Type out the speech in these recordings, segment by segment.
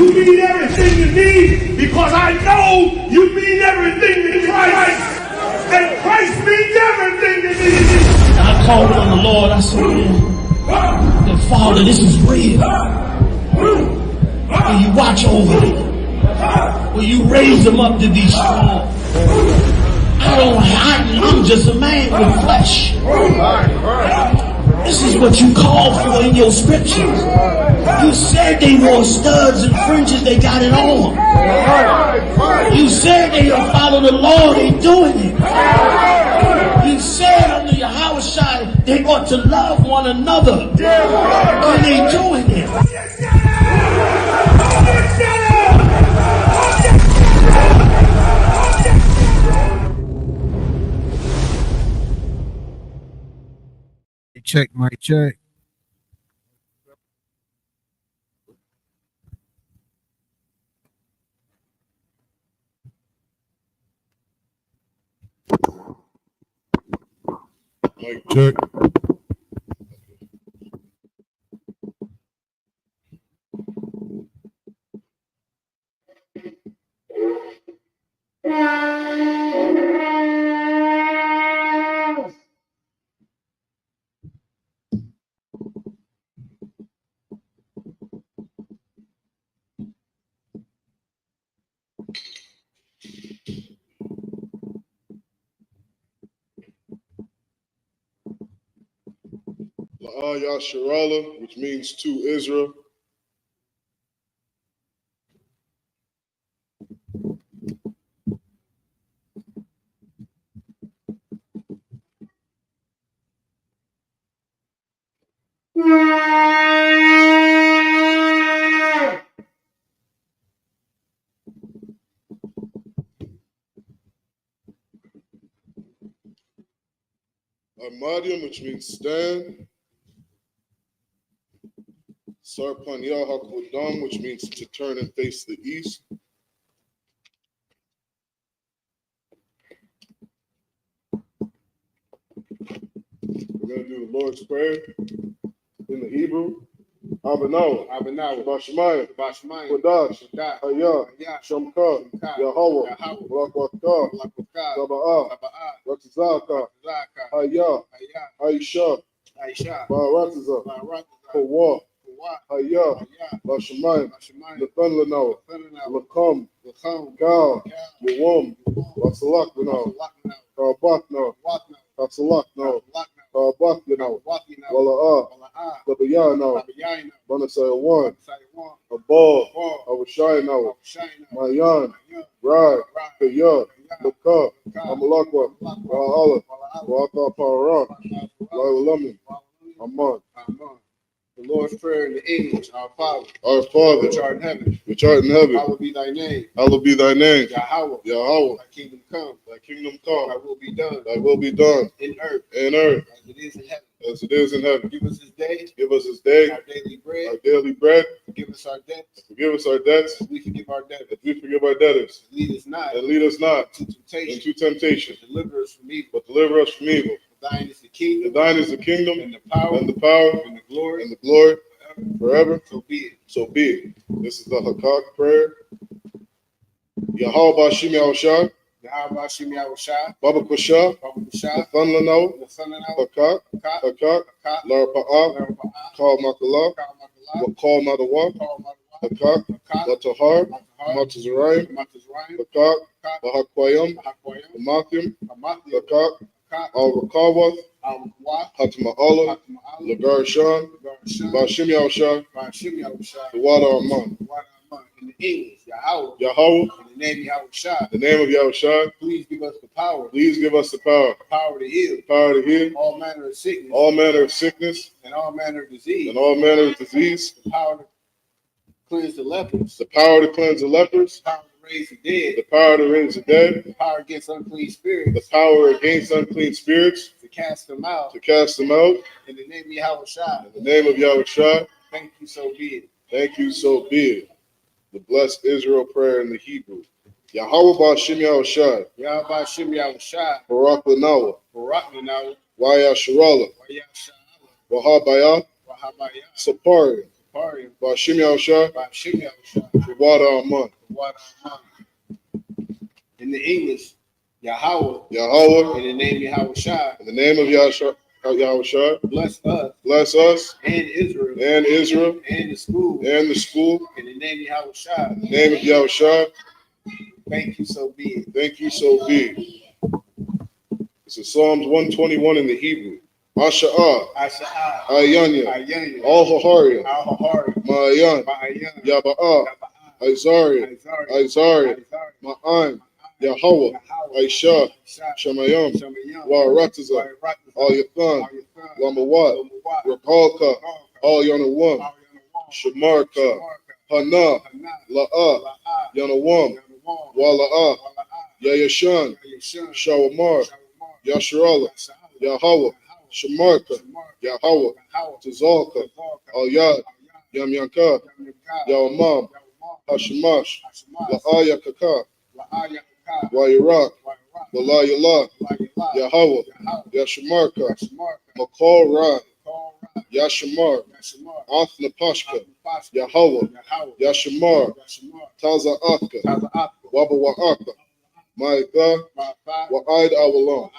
You mean everything to me because I know you mean everything to Christ. And Christ means everything to me. And I called on the Lord. I said, man, Father, this is real. Will you watch over me? Will you raise them up to be strong? I'm just a man with flesh. This is what you called for in your scriptures. You said they wore studs and fringes, they got it on. You said they follow the law, they doing it. You said under Yahawashi they ought to love one another, and they doing it. Check, mic check. Mic check. Yasharala, which means to Israel. Amadium, which means stand. Sarpanya Hakodam, which means to turn and face the east. We're going to do the Lord's Prayer in the Hebrew. Abanaw, Bashamayim, Kodash, Hayah, Shamka, Yahweh, Rakwatkar, Sabbath, Ratzaka, Hayah, Aisha, Baratza, Kawah, Hayah, Bashamayim, Nathan Lanaw, Lakam, Gal, Yawam, Wasalak Lanaw, Karbak now, Katsalak now, Karbak now, Wala'ah, Kabaya now, Banasaya 1, Abal, Awashai now, Mayan, Rai, Kaya, Laka, Amalakwa, Wa'ala, Wa'aka Parah, Wa'alamin, Aman. The Lord's Prayer in the English, Our Father, which art in heaven, hallowed be thy name. Hallowed be thy name. Yahweh, thy kingdom come. Thy will be done. Thy will be done. In earth. As it is in heaven. As it is in heaven. Give us this day. Our Our daily bread. Forgive us our debts. As we forgive our debtors. Lead us not into temptation. Deliver us from evil. But deliver us from evil. Thine is the kingdom. And the power. And the glory. Forever. So be it. This is the Hakak prayer. Yahweh Bashim Yahushua. Baba Kusha. Nathan Lanaw. Hakak. Larpa'ah. Kal Makala. Wakal Madawa. Hakak. Latahar. Matazarayim. Hakak. Bahakwayam. Amathim. Hakak. Al-Rakawath, Hatama'ala, Lagar Shan, Bashim Yahushua, the water Aman. in the English, Yahweh, in the name of Yahushua. the name of Yahushua. Please give us the power. Power to heal. All manner of sickness. And all manner of disease. The power to cleanse the lepers. The power to raise the dead. The power against unclean spirits. To cast them out. In the name of Yahushua. Thank you, so be it. The blessed Israel prayer in the Hebrew. Yahweh Bashim Yahushua. Barak Lanawa. Wayasharala. Wahabaya. Sapari. Bashim Yahushua, Bashim Yahushua, for water our month. water our mind. In the English, Yahweh, Yahweh, in the name of Yahushua, in the name of Yahushua, bless us and Israel and Israel, and the school, and the school, in the name of Yahushua. in the name of Yahushua. Thank you, so be it. Thank you, so be it. This is Psalms 121 in the Hebrew. Asha'ah, Asha'ah, Ayanya, Ayanya, Al-Haharia, Al-Hahari, Ma'ayan, Ma'ayan, Yaba'ah, Yaba'ah, Isaiah, Ma'an, Yahweh, Aisha, Shemayim, Wa'aratiza, Al-Yathan, Lamawat, Rakalka, Al-Yanawam, Shamarka, Hana, La'ah, Yanawam, Wala'ah, Yayashan, Shawamar, Yasharala, Yahweh, Shamarka, Yahweh, Tazalka, Al-Yad, Yamyanka, Yawamam, Hashemash, La'ayakaka, Wa'irak, Walayala, Yahweh, Yashamarka, Makal Ra, Yashamar, Athna Pashka, Yahweh, Yashamar, Taza Atka, Waba Wa'aka, Ma'ika, Wa'id Awalam.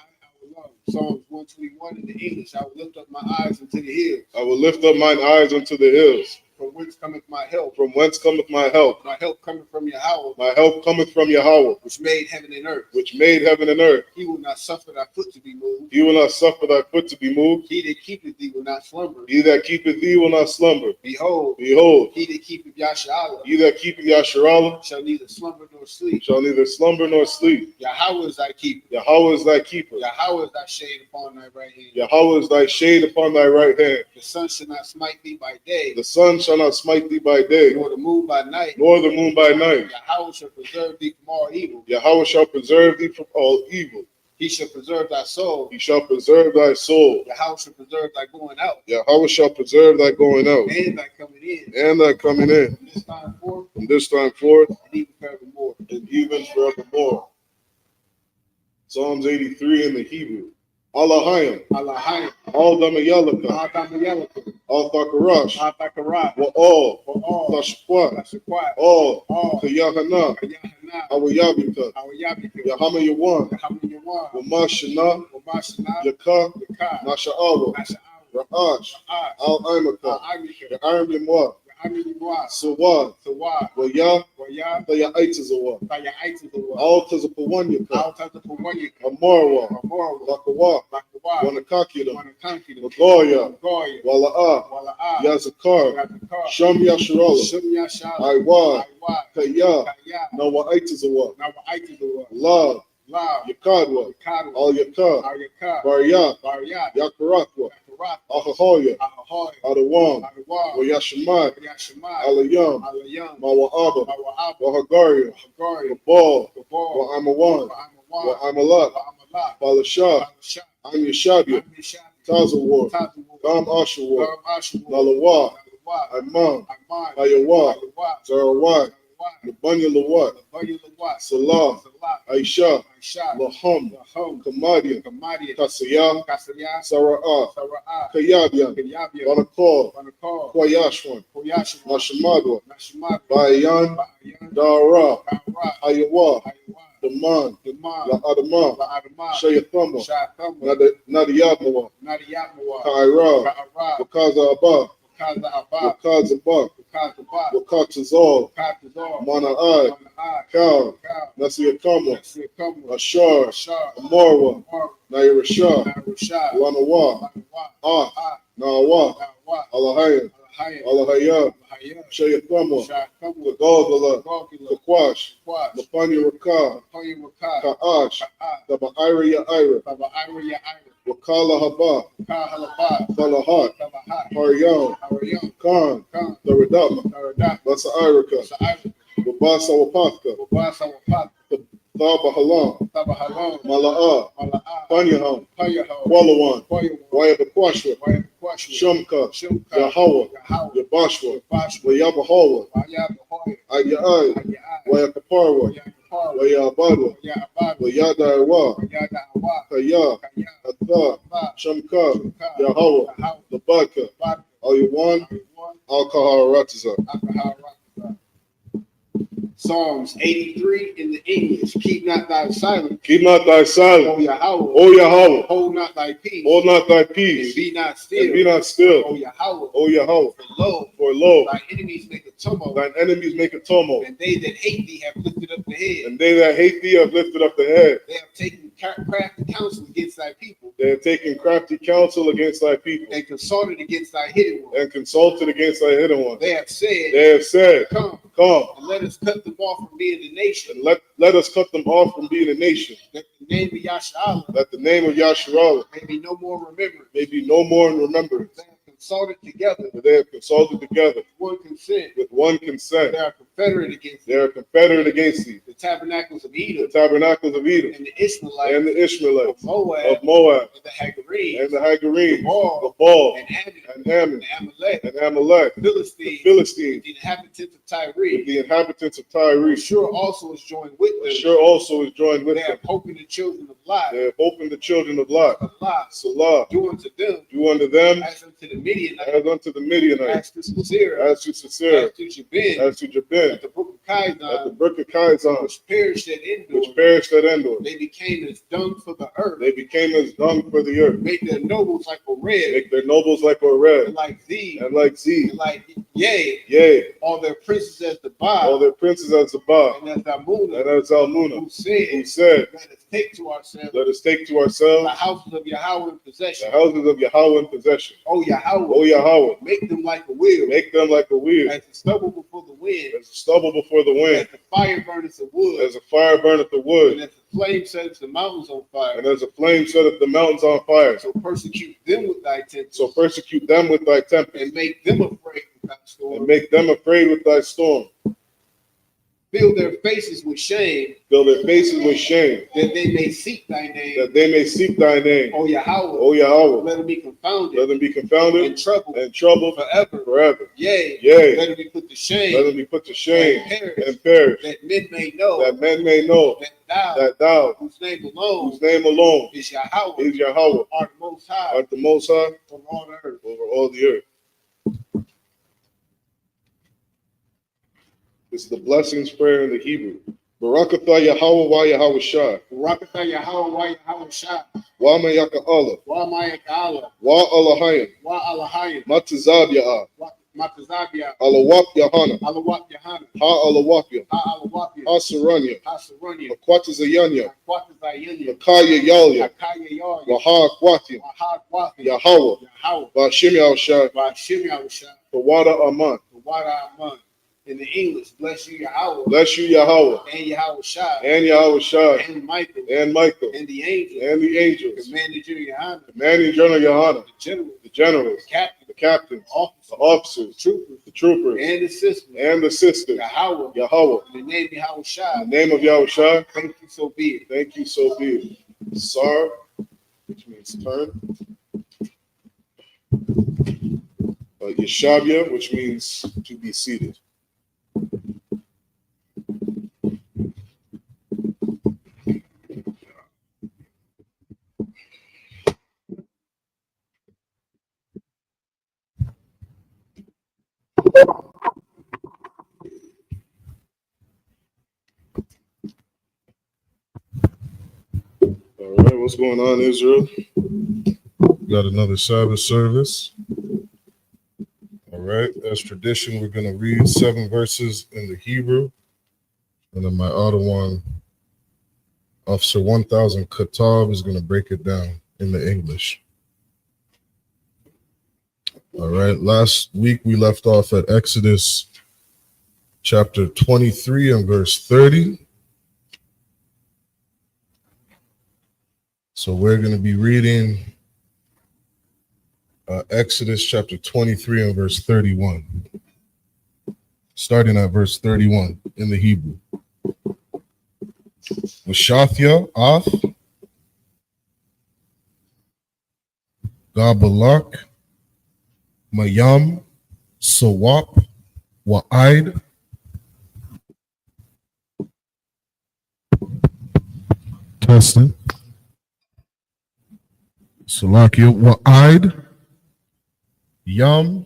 Psalms 121 in the English. I will lift up my eyes into the hills. I will lift up mine eyes unto the hills. From whence cometh my help? From whence cometh my help? My help cometh from Yahweh, My help cometh from Yahweh, which made heaven and earth. which made heaven and earth. He will not suffer thy foot to be moved. He will not suffer thy foot to be moved. He that keepeth thee will not slumber. He that keepeth thee will not slumber. Behold, Behold, he that keepeth Yasharala he that keepeth Yasharala shall neither slumber nor sleep. shall neither slumber nor sleep. Yahweh is thy keeper. Yahweh is thy keeper. Yahweh is thy shade upon thy right hand. Yahweh is thy shade upon thy right hand. The sun shall not smite thee by day, The sun shall not smite thee by day, nor the moon by night. nor the moon by night. Yahweh shall preserve thee from all evil. Yahweh shall preserve thee from all evil. He shall preserve thy soul. He shall preserve thy soul. Yahweh shall preserve thy going out Yahweh shall preserve thy going out and thy coming in. and thy coming in, From this time forth from this time forth and even forevermore. and even forevermore. Psalms 83 in the Hebrew. Allahayim, Allahayim, Al Damayalaka, Al-Damayalaka, Al Thakarash, Al-Thakarash, Wa all, all, Tashquat, Al-Shakwat, all, all, Yahanna, YAHANNA, Awayabika, I.S.U.P.K, Yahama Yawan, YAHANNA, Wa Mashana, Wamashana, Yaka, Yaka, Nasha'awa, Nasha'awa, Ra'ash, Ra'ash, Al Aimaka, Al-Amika, Ya'arim Limwa, Ya'amiywa, Sawad, Sawad, Wa Ya, Waya, Taya'aitazawa, Tayaitazawa, Al Tazapawanyaka, Al-Tazapawanyaka, Amarwa, Amorwa, Lakawa, Lakawa, Wanakakida, Wanakankida, Magoya, Goya, Wala'a, Wala'a, Yazakar, Yazakar, Sham Yasharala, Shum Yashala, Aiwa, Aiwa, Kaya, Kaya, Nawa'aitazawa, Nawaitazawa, La, La, Yakadwa, Yakadwa, Al Yaka, Al-Yaka, Barya, Baryat, Yakarakwa, Yakarat, Ahahoya, Ahoy, Adawam, Adawam, Wayashamad, Yashamad, Alayam, Alayam, Mawa'aba, Mawa'ab, Wahagaria, Hagari, Wabal, Gabal, Wa'amawan, Wa'amawan, Wa'amalat, Wa'amalat, Balashah, Balashah, Anyashabia, Amishab, Tazawar, Tazawar, Gam Ashawar, Garam Ashawar, Nalawa, Nalawa, Imam, Amman, Ayawa, Ayawa, Zarawat, Zarawat, Nabanya Lawat, Nabanya Lawat, Salah, Salah, Aisha, Aisha, Laham, Lahom, Kamadia, Kamadia, Kasaya, Kasaya, Sara'ah, Sara'ah, Kayabian, Kayabia, Banakor, Banakar, Kwayashwan, Koyashua, Nashamadwa, Nashimad, Bayan, Ba'ayan, Dara, Kara, Ayawa, Ayawa, Daman, Daman, La Adama, La'adama, Shayathama, Sha'atama, Nadiyadmawa, Nadiyatmawa, Kaira, Ka'ara, Wakaza Abba, Wakaza Abba, Wakaza Bak, Wakaza Ba, Wakatazal, Wakatazar, Mana'ai, Mana'ai, Kal, Kal, Nasiyakama, Nasiyakama, Ashar, Ashar, Amarwa, Amar, Nairashah, Narushah, Lanawa, Lanawa, Ah, Nawa, Nawa, Alahayan, Alahaya, Alahaya, Alahaya, Shayathama, Sha'atama, Gagala, Gogula, Kakwash, Kwash, Lapanya Rakah, Panya Wakah, Ka'ash, Ka'ah, Taba'ira Ya'ira, Taba Ira Ya'ira, Wakala Haba, Kahalabah, Falahat, Tabahat, Haryam, Arayam, Khan, Khan, Daradama, Taradat, Basairaka, Sa'ir, Wabasa Wapaka, Wabasa Wapat, Thaba Halam, Tabahalon, Mala'ah, Mala'ah, Panyaham, Payaho, Qualawan, Payawan, Wayabakwashwa, Wayakwashwa, Shumka, Shumka, Yahweh, Yahweh, Yabashwa, Yabashwa, Wayabahawa, Wayabahoya, Ayai, Ayai, Wayakaparwa, Wayakapara, Wayabadwa, Wayabad, Wayadaiwa, Wayadawa, Kaya, Kaya, Atha, Ba, Shamka, Shumka, Yahweh, Yahweh, Labaka, Bad, Ayawan, Aywan, Al-Kaharatiza. Psalms 83 in the English. Keep not thy silence. Keep not thy silence, O Yahweh. O Yahweh. Hold not thy peace. Hold not thy And peace, be not still. and be not still, O Yahweh. O Yahweh. For lo, thy enemies make a tumult. thine enemies make a tumult, And they that hate thee have lifted up the head. and they that hate thee have lifted up the head. They have taken crafty counsel against thy people. They have taken crafty counsel against thy people, And consulted against thy hidden ones. and consulted against thy hidden ones. They have said, Come, Come, and let us cut them off from being a nation. and let us cut them off from being a nation, That the name of Yahshua that the name of Yahshua may be no more remembered. may be no more in remembrance. They have consulted together But they have consulted together with one consent. with one consent. They are confederate against They are confederate against thee, the tabernacles of the Edom tabernacles of Edom, and the Ishmaelites and the Ishmaelites, of Moab of Moab, and the Hagarenes and the Hagarenes, the the Baal, and Ammon and Ammon, and Amalek, and Amalek, the the Philistines, Philistines, the inhabitants of Tyre. with the inhabitants of Tyre. Sure also is joined with them. Sure also is joined with They them. have opened the children of Lot. They have opened the children of Lot. Allah, Salah, do unto them do unto them as unto the Midianites, as unto the Midianites, as to Sisera, as to Sisera, as to Jabin, as to Jabin, at the brook of at the Kizon, brook of Kizon, which perished at Endor. which perished at Endor. They became as dung for the earth. They became as dung for the earth. Make their nobles like a red, Make their nobles like a and red, like thee, and like thee. and like yea, Yea, all their princes as the all Baal, their princes as Sabbath, and as Damuna, and as Almuna, who said, who said, let us take to ourselves let us take to the ourselves houses of Yahweh in the possession. houses of Yahweh in possession. O Yahweh, O Yahweh, make them like a wheel, make them like a wheel, as the stubble before the wind, as the stubble before the as wind, the fire burneth the wood, as a fire burneth the and wood, as the flame sets the mountains on fire. and as a flame setteth the mountains on fire. So persecute them with thy tempest, So persecute them with thy tempest, and make them afraid with thy storm. and make them afraid with thy storm. Fill their faces with shame, Fill their faces with shame, that they may seek thy name. that they may seek thy name. O Yahweh, O Yahweh, let them be confounded let them be confounded and troubled and troubled forever. forever. Yea, Yea, let them be put to let shame them be put to shame and perish, and perish, that men may know that men may know that thou, that thou, whose name alone whose name alone is Yahweh, is Yahweh, art the most high art the most high from all the earth. over all the earth. This is the blessings prayer in the Hebrew. Barakatha Yahweh wa Yahweh Shah. Barakatah Yahweh wa Yahweh Shah, Wa Mayaka Allah. wa Mayakala, Wa Allahayim. wa Alahayim, Matazab Ya'ah. wa Matazabia, Alawap Yahanna. Alawat Yahanna, Ha Alawapya. Ha Alawapia, Ha Saranya. Hasarunya, Makwatazayanya. Aquatazayanya, Makaya Yalya. Akaya Yar, Waha Kwatya. Wahad Wafi, Yahweh. Yahweh, Bashim Yahshah. Bashim Yahusha, Tawada Aman. Wada Aman. In the English, bless you Yahweh, Bless you, Yahweh. and Yahweh Shah, And Yahweh Shah. and Michael, And Michael. and the angels, And the angels. commanded you Yohanna, Commanding General Yohanna. the general, The generals. the captain, The captains. officer, The officers. troopers, The troopers. and the sisters, And the sisters. Yahweh, Yahweh. in the name of Yahweh Shah, In the name of Yahweh Shah. thank you, so be it. Thank you, so be it. Sar, which means turn. Yeshabia, which means to be seated. All right, what's going on, Israel? Got another Sabbath service. All right, as tradition, we're going to read 7 verses in the Hebrew, and then my Ottawan Officer 1000 Katab is going to break it down in the English. All right, last week we left off at Exodus chapter 23 and verse 30. So we're going to be reading Exodus chapter 23 and verse 31, starting at verse 31 in the Hebrew. Washathya Ath, Gabalak, Mayam, Sawap, Wa'id, testing. Salakia Wa'id, Yam,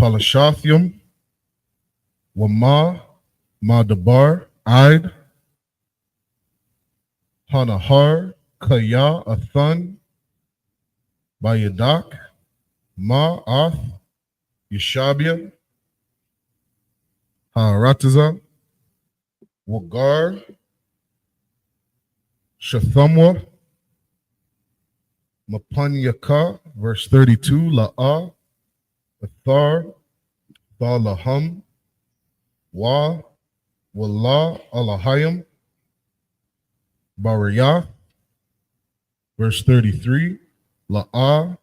Palashathium, Wama, Madabar, Id, Hanahar, Kaya, Athun, Bayadak, Ma'ath, Yeshabia, Harataza, Wagar, Shathamwa, Mapanyaka, verse 32, La'ah, Athar, Thalaham, Wa, Wallah, Alahayim, Bariyah, verse 33, La'ah,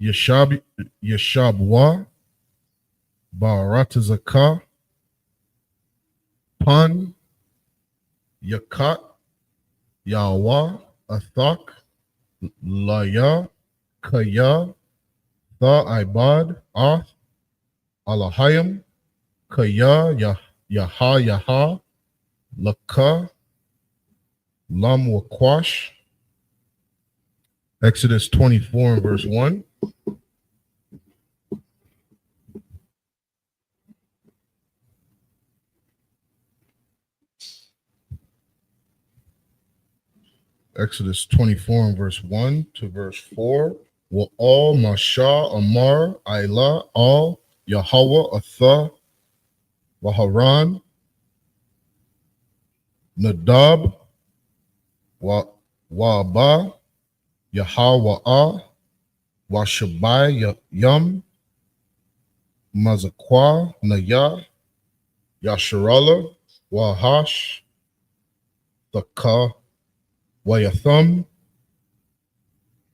Yeshabwa, Baratazaka, Pan, Yakat, Yawa, Athak, Laya, Kaya, Tha'ibad, Ath, Alahayim, Kaya, Yaha, Laka, Lam Wakwash. Exodus 24 and verse 1. Exodus 24 and verse 1 to verse 4. Wa all Masha Amar Ayla all Yahweh Atha Waharan Nadab Wa'aba Yahawa'ah Washabai Yum Mazakwa Naya Yasharala Wahash Thaka Wayatham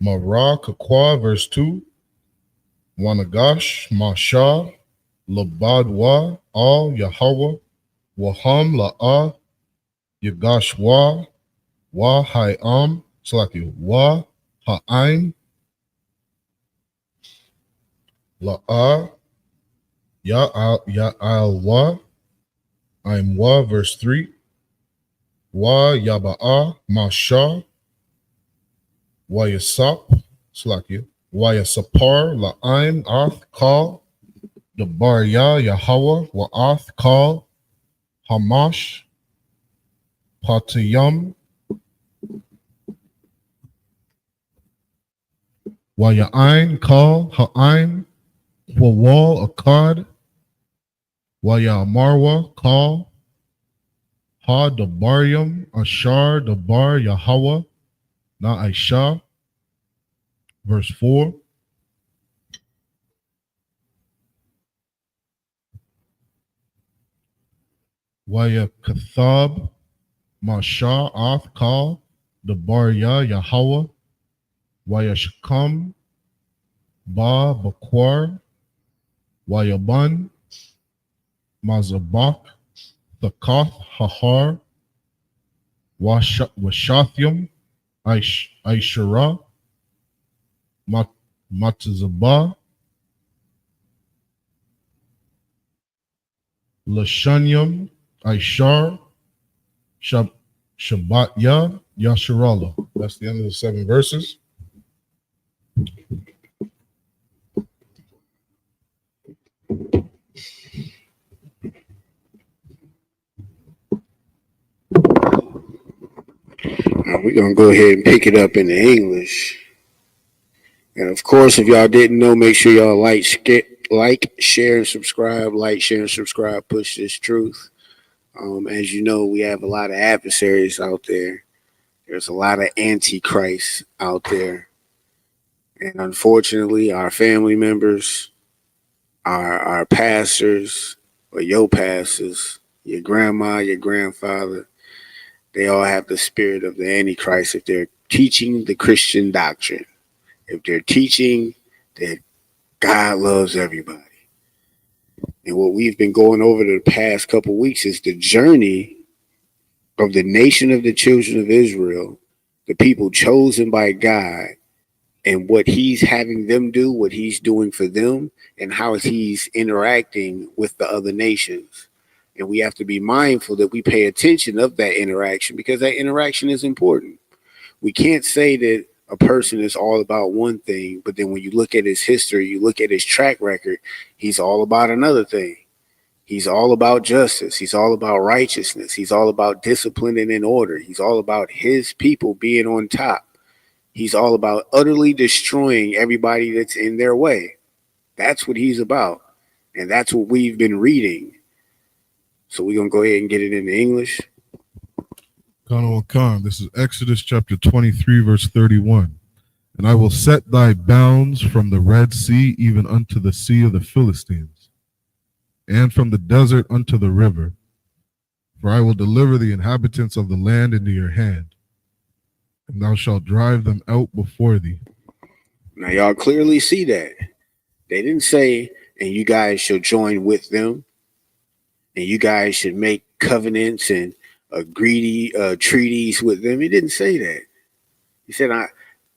Mara Kakwa, verse 2, Wanagash, Masha, Labadwa, Al, Yahweh, Waham, La'ah, Yagashwa, Wa, Hayam, Salaki, Wa, Ha'ain, La'ah, Ya'al-Wa, Aimwa, verse 3, Wa, Yaba'ah, Masha, Wayasap, Salakia, Wayasapar, La'aim, Ath, Kal, Dabarya, Yahweh, Wa'ath, Kal, Hamash, Patayam, Waya'ain, Kal, Ha'ain, Wawal, Akkad, Wayamarwa, Kal, Ha, Dabaryam, Ashar, Dabar, Yahweh, Na'aisha, verse 4. Waya Kathab, Masha, Ath, Kal, Dabarya, Yahweh, Waya Shakam, Ba, Bakwar, Wayaban, Mazabak, Thakath, Hahar, Washathium, Aishara, Matazabah, Lashanyam, Aishar, Shabbatya, Yasharala. That's the end of the 7 verses. Now we're going to go ahead and pick it up in the English. And of course, if y'all didn't know, make sure y'all like, share, and subscribe. Like, share, and subscribe. Push this truth. As you know, we have a lot of adversaries out there. There's a lot of antichrists out there. And unfortunately, our family members, our pastors, or your pastors, your grandma, your grandfather, they all have the spirit of the Antichrist if they're teaching the Christian doctrine. If they're teaching that God loves everybody. And what we've been going over the past couple of weeks is the journey of the nation of the children of Israel, the people chosen by God, and what he's having them do, what he's doing for them, and how he's interacting with the other nations. And we have to be mindful that we pay attention of that interaction, because that interaction is important. We can't say that, a person is all about one thing, but then when you look at his history, you look at his track record, he's all about another thing. He's all about justice. He's all about righteousness. He's all about discipline and in order. He's all about his people being on top. He's all about utterly destroying everybody that's in their way. That's what he's about. And that's what we've been reading. So we're going to go ahead and get it into English. Khan, this is Exodus chapter 23, verse 31. And I will set thy bounds from the Red Sea even unto the sea of the Philistines, and from the desert unto the river. For I will deliver the inhabitants of the land into your hand, and thou shalt drive them out before thee. Now y'all clearly see that. They didn't say, and you guys shall join with them, and you guys should make covenants and treaties with them. He didn't say that. He said,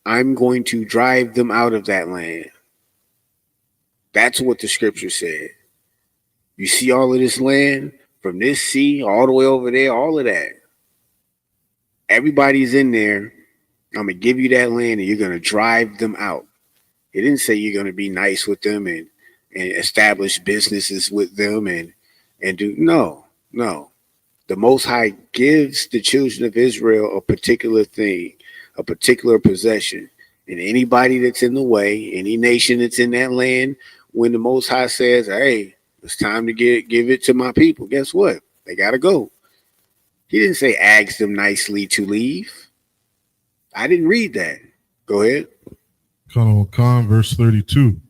I'm going to drive them out of that land. That's what the scripture said. You see all of this land from this sea all the way over there, all of that. Everybody's in there. I'm going to give you that land and you're going to drive them out. It didn't say you're going to be nice with them and establish businesses with them and do. No. The Most High gives the children of Israel a particular thing, a particular possession. And anybody that's in the way, any nation that's in that land, when the Most High says, hey, it's time to give it to my people, guess what? They got to go. He didn't say ask them nicely to leave. I didn't read that. Go ahead. Khan, verse 32.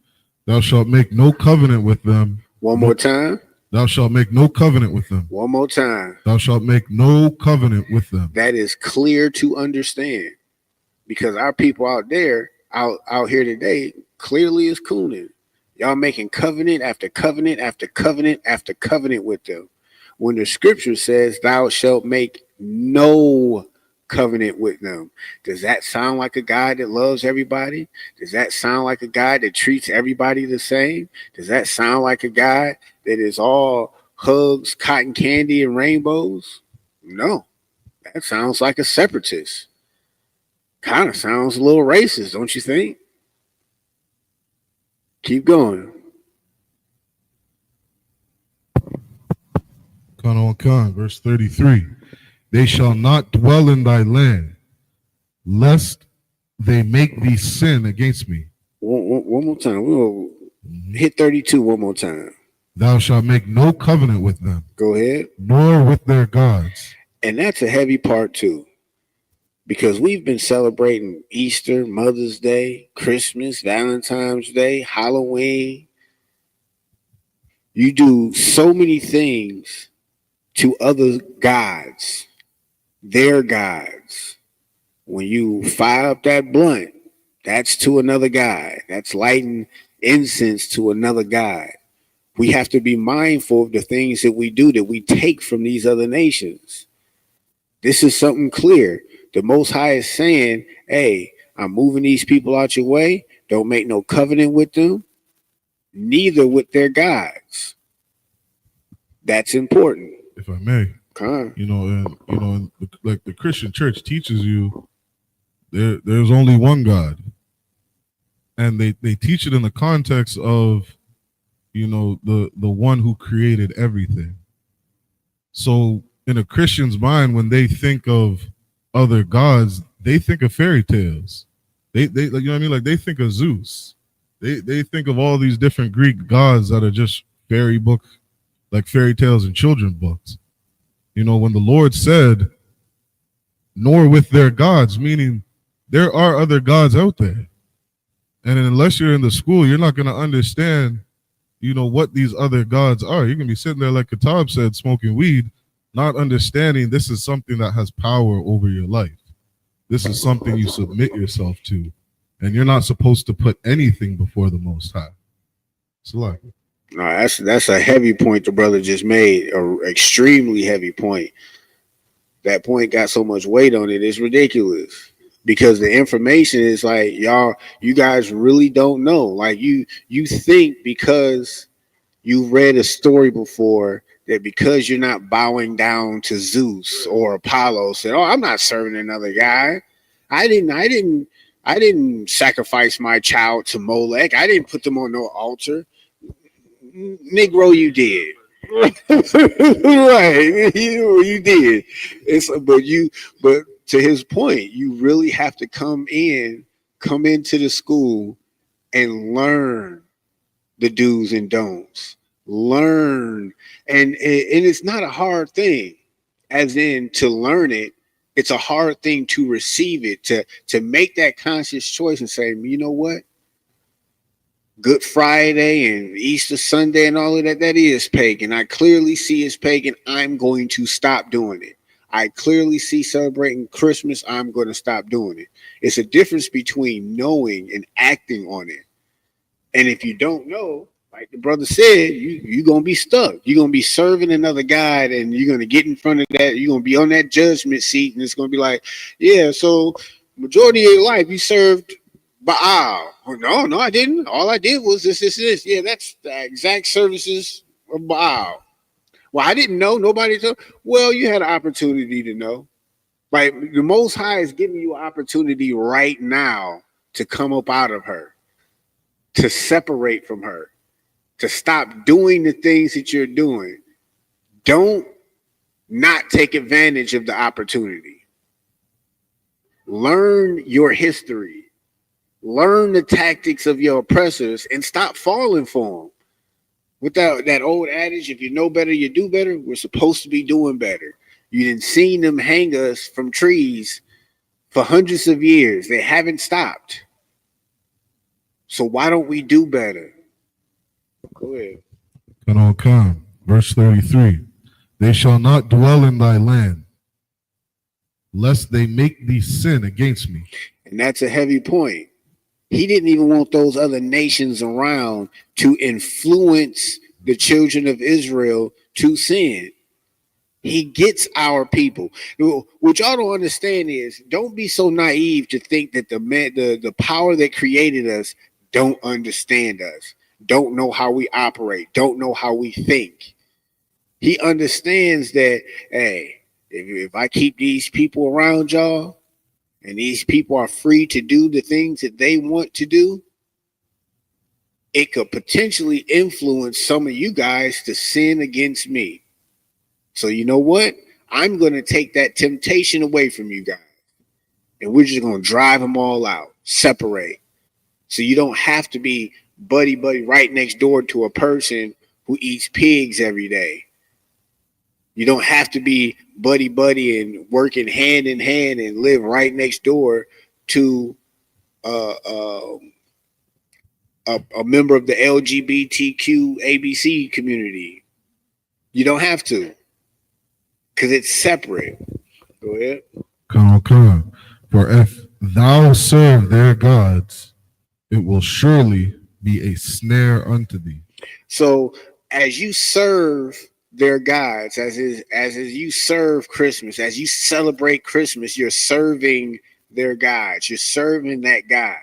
Thou shalt make no covenant with them. One more time. Thou shalt make no covenant with them. One more time. Thou shalt make no covenant with them. That is clear to understand, because our people out there, out here today, clearly is cooning. Y'all making covenant after covenant after covenant after covenant with them, when the scripture says thou shalt make no covenant with them. Does that sound like a God that loves everybody? Does that sound like a God that treats everybody the same? Does that sound like a God that is all hugs, cotton candy, and rainbows? No. That sounds like a separatist. Kind of sounds a little racist, don't you think? Keep going. Khan, verse 33. They shall not dwell in thy land, lest they make thee sin against me. One more time. We'll hit 32 one more time. Thou shalt make no covenant with them. Go ahead. Nor with their gods. And that's a heavy part too, because we've been celebrating Easter, Mother's Day, Christmas, Valentine's Day, Halloween. You do so many things to other gods, their gods. When you fire up that blunt, that's to another god. That's lighting incense to another god. We have to be mindful of the things that we do, that we take from these other nations. This is something clear. The Most High is saying, hey, I'm moving these people out your way. Don't make no covenant with them, neither with their gods. That's important. If I may, Con. like the Christian church teaches you, there's only one God, and they teach it in the context of, the one who created everything. So in a Christian's mind, when they think of other gods, they think of fairy tales. They like, like they think of Zeus. They think of all these different Greek gods that are just fairy tales and children's books. When the Lord said, nor with their gods, meaning there are other gods out there. And unless you're in the school, you're not going to understand, what these other gods are. You're going to be sitting there, like Katab said, smoking weed, not understanding this is something that has power over your life. This is something you submit yourself to. And you're not supposed to put anything before the Most High. So like, No, that's a heavy point the brother just made, an extremely heavy point. That point got so much weight on it, it's ridiculous. Because the information is like, you guys really don't know. Like you think because you read a story before that because you're not bowing down to Zeus or Apollo, said, oh, I'm not serving another guy. I didn't I didn't sacrifice my child to Molech. I didn't put them on no altar. Negro, you did. Right. You did. But to his point, you really have to come into the school and learn the do's and don'ts. Learn. And it's not a hard thing, as in to learn it. It's a hard thing to receive it, to make that conscious choice and say, you know what? Good Friday and Easter Sunday and all of that, that is pagan. I clearly see it's pagan. I'm going to stop doing it. I clearly see celebrating Christmas. I'm going to stop doing it. It's a difference between knowing and acting on it. And if you don't know, like the brother said, you're going to be stuck. You're going to be serving another God, and you're going to get in front of that. You're going to be on that judgment seat, and it's going to be like, yeah, so majority of your life you served Baal. Well, no, I didn't. All I did was this. Yeah, that's the exact services of Baal. Well, I didn't know. Nobody told. Well, you had an opportunity to know. Like the Most High is giving you an opportunity right now to come up out of her, to separate from her, to stop doing the things that you're doing. Don't not take advantage of the opportunity. Learn your history. Learn the tactics of your oppressors and stop falling for them. Without that old adage, if you know better, you do better. We're supposed to be doing better. You didn't see them hang us from trees for hundreds of years. They haven't stopped. So why don't we do better? Go ahead. Come. Verse 33. They shall not dwell in thy land, lest they make thee sin against me. And that's a heavy point. He didn't even want those other nations around to influence the children of Israel to sin. He gets our people. What y'all don't understand is, don't be so naive to think that the power that created us don't understand us, don't know how we operate, don't know how we think. He understands that, hey, if I keep these people around y'all, and these people are free to do the things that they want to do, it could potentially influence some of you guys to sin against me. So you know what? I'm going to take that temptation away from you guys. And we're just going to drive them all out, separate. So you don't have to be buddy right next door to a person who eats pigs every day. You don't have to be buddy and working hand in hand and live right next door to a member of the LGBTQ ABC community. You don't have to, because it's separate. Go ahead. Come. For if thou serve their gods, it will surely be a snare unto thee. So as you serve their gods, as you serve Christmas, as you celebrate Christmas, you're serving their gods. You're serving that God.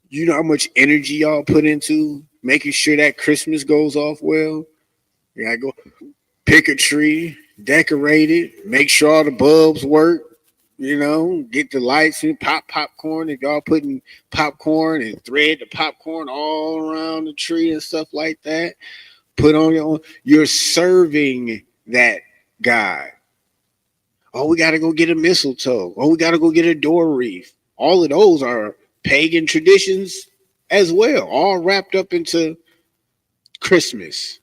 You know how much energy y'all put into making sure that Christmas goes off well? You gotta go pick a tree, decorate it, make sure all the bulbs work, get the lights and pop popcorn. If y'all putting popcorn and thread the popcorn all around the tree and stuff like that, put on your own. You're serving that God. Oh, we got to go get a mistletoe. Oh, we got to go get a door wreath. All of those are pagan traditions as well, all wrapped up into Christmas.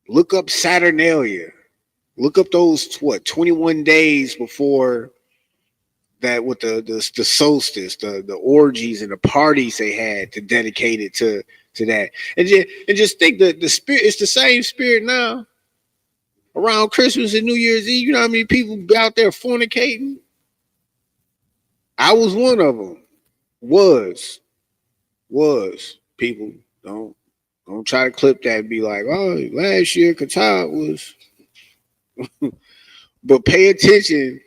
Look up Saturnalia. Look up those 21 days before that, with the solstice, the orgies and the parties they had to dedicate it to that. And just think that the spirit, it's the same spirit now around Christmas and New Year's Eve. You know how many people out there fornicating? I was one of them. Was people don't try to clip that and be like, oh, last year Qatar was. But pay attention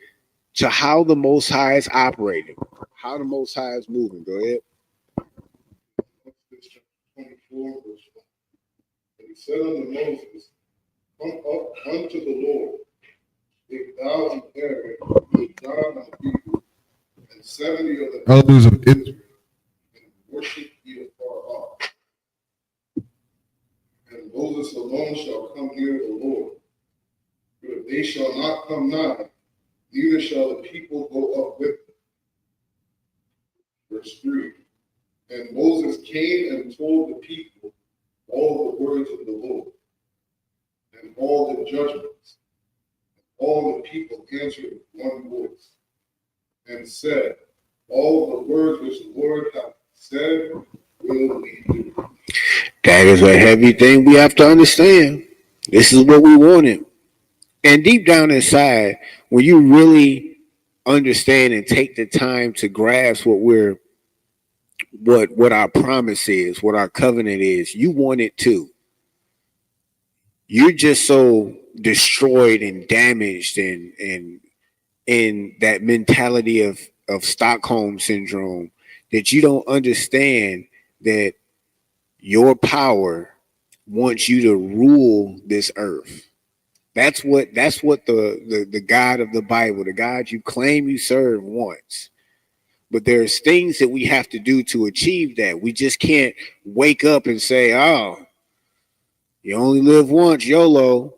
to how the Most High is operating, how the Most High is moving. Go ahead. 24, verse 1. And he said unto Moses, come up unto the Lord, if thou inherit with God my people, and 70 of the elders of Israel, and worship ye afar off. And Moses alone shall come near the Lord. But they shall not come nigh, neither shall the people go up with them. Verse 3. And Moses came and told the people all the words of the Lord, and all the judgments. All the people answered with one voice, and said, all the words which the Lord hath said will we do. That is a heavy thing we have to understand. This is what we wanted. And deep down inside, when you really understand and take the time to grasp what our promise is, what our covenant is, you want it too. You're just so destroyed and damaged and in that mentality of Stockholm syndrome that you don't understand that your power wants you to rule this earth. That's what the God of the Bible, the God you claim you serve, wants. But there's things that we have to do to achieve that. We just can't wake up and say, oh, you only live once, YOLO.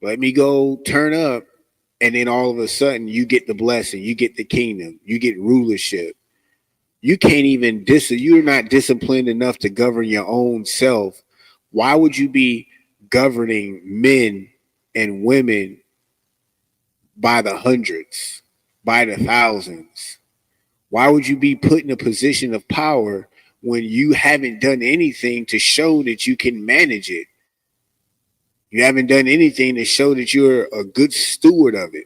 Let me go turn up. And then all of a sudden you get the blessing, you get the kingdom, you get rulership. You can't even you're not disciplined enough to govern your own self. Why would you be governing men and women by the hundreds, by the thousands? Why would you be put in a position of power when you haven't done anything to show that you can manage it? You haven't done anything to show that you're a good steward of it.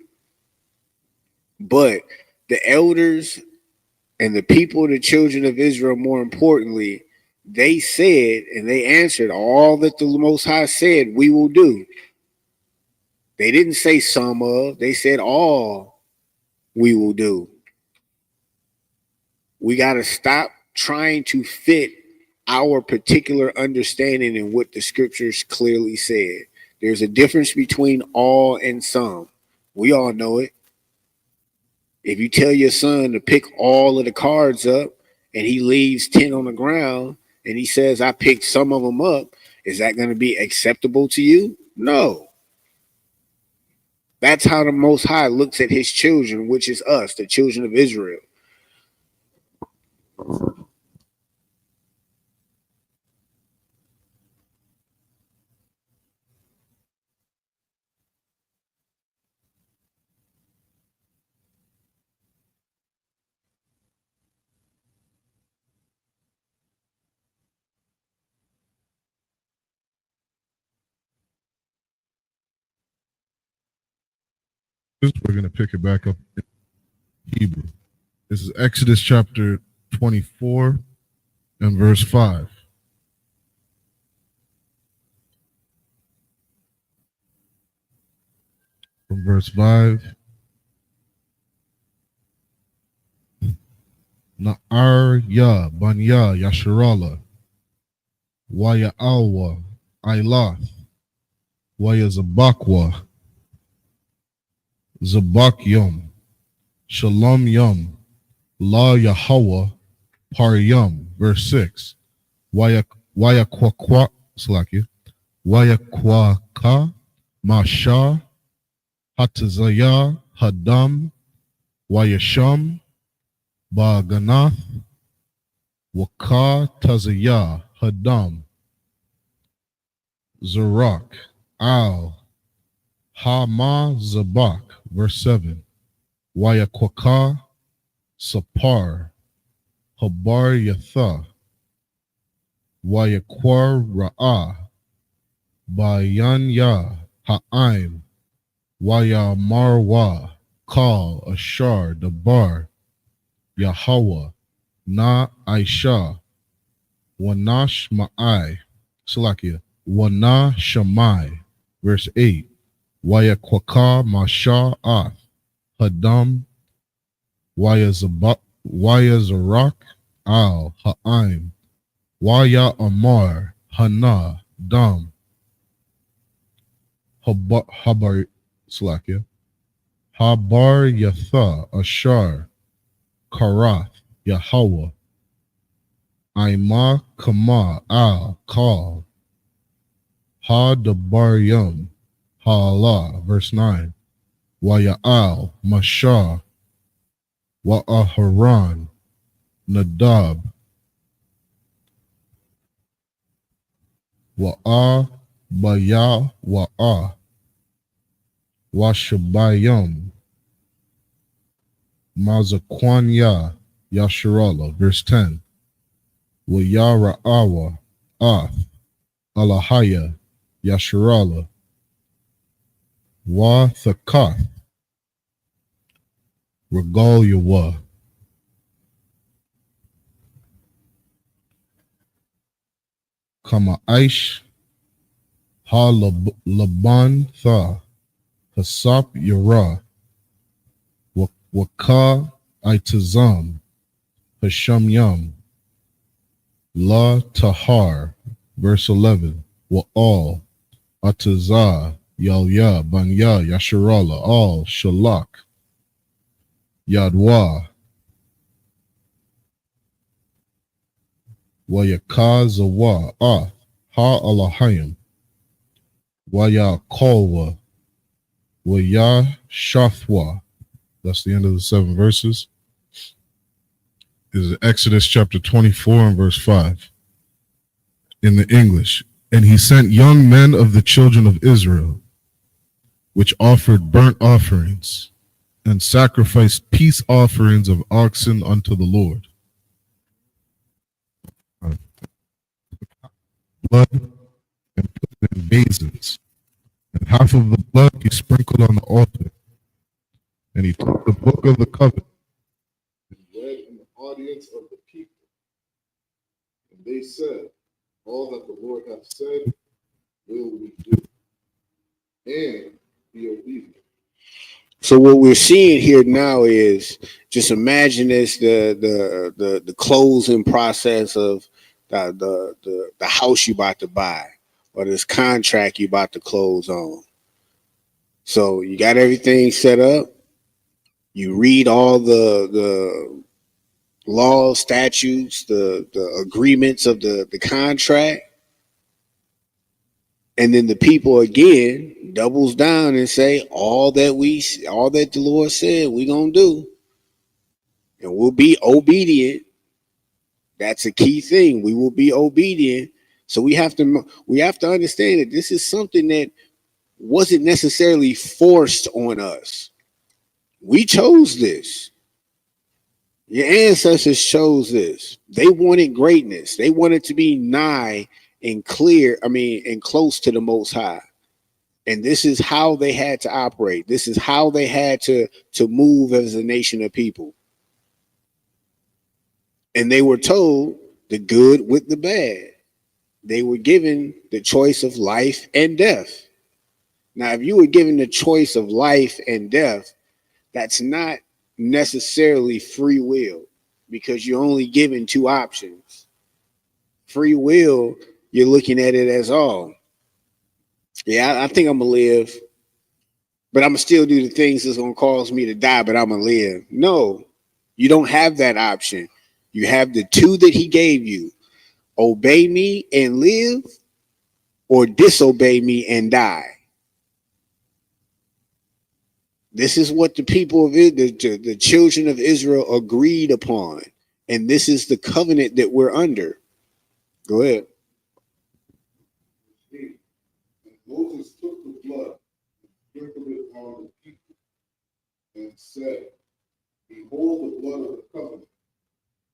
But the elders and the people, the children of Israel, more importantly, they said and they answered all that the Most High said we will do. They didn't say some of, they said all we will do. We got to stop trying to fit our particular understanding in what the scriptures clearly said. There's a difference between all and some. We all know it. If you tell your son to pick all of the cards up and he leaves 10 on the ground and he says, I picked some of them up, is that going to be acceptable to you? No. That's how the Most High looks at his children, which is us, the children of Israel. we're going to pick it back up in Hebrew. This is Exodus chapter 24 and verse 5. From verse 5. Na'ar ya banya yasharala waya alwa ilath waya zabakwa zabak yom shalom yom la Yahweh par yom. Verse 6. Waya kwakwa slaki waya kwaka masha hatazaya hadam wayasham ba ganath waka tazaya hadam zarak al hama zabak. Verse 7. Wayakwaka sapar habar yatha wayakwar ra'ah bayan ya ha'aim waya marwa kal ashar dabar Yahweh na Aisha wanash ma'ai Salakia wana shamai. Verse 8. Waya kwaka masha ath hadam waya zarak al ha'aim waya amar hana dam habar Salakia habar yatha ashar Karath, Yahweh, Ima, Kama, Al, Kal, Ha Dabaryum, Ha Allah, verse 9, Wa Ya'al, Mashah, Wa Aharon, Nadab, Wa Baya, Wa Washabayum, Mazakwanya, Yasharala, verse 10, Wa Yara'awa, Alahaya, Yasharala, Wa Thakath, Regal Yawa, Kama Aish, Ha Laban Tha, Hasap Yara, Waka Itazam, Hasham Yam, La Tahar, verse 11, Wa'al, Atazah, Yalya, Banya, Yasharala, Al, Shalak, Yadwa, Wayakazawa, Ha Alahayim, Wayakolwa, Wayashafwa. That's the end of the 7 verses. This is Exodus chapter 24 and verse 5 in the English. And he sent young men of the children of Israel, which offered burnt offerings and sacrificed peace offerings of oxen unto the Lord. Blood and put it in basins, and half of the blood he sprinkled on the altar. And he took the book of the covenant and read in the audience of the people. And they said, all that the Lord hath said will we do, and be obedient. So what we're seeing here now is, just imagine this, the closing process of the house you about to buy, or this contract you about to close on. So you got everything set up. You read all the laws, statutes, the agreements of the contract. And then the people again doubles down and say, all that the Lord said we gonna do, and we'll be obedient. That's a key thing. We will be obedient. So we have to understand that this is something that wasn't necessarily forced on us. We chose this. Your ancestors chose this. They wanted greatness. They wanted to be nigh and close to the Most High. And this is how they had to operate. This is how they had to move as a nation of people. And they were told the good with the bad. They were given the choice of life and death. Now, if you were given the choice of life and death, that's not necessarily free will, because you're only given 2 options. Free will, you're looking at it as all. Yeah, I think I'm gonna live, but I'm gonna still do the things that's gonna cause me to die, but I'm gonna live. No, you don't have that option. You have the 2 that he gave you: obey me and live, or disobey me and die. This is what the people of the children of Israel agreed upon. And this is the covenant that we're under. Go ahead. And Moses took the blood and sprinkled it on the people, and said, behold the blood of the covenant,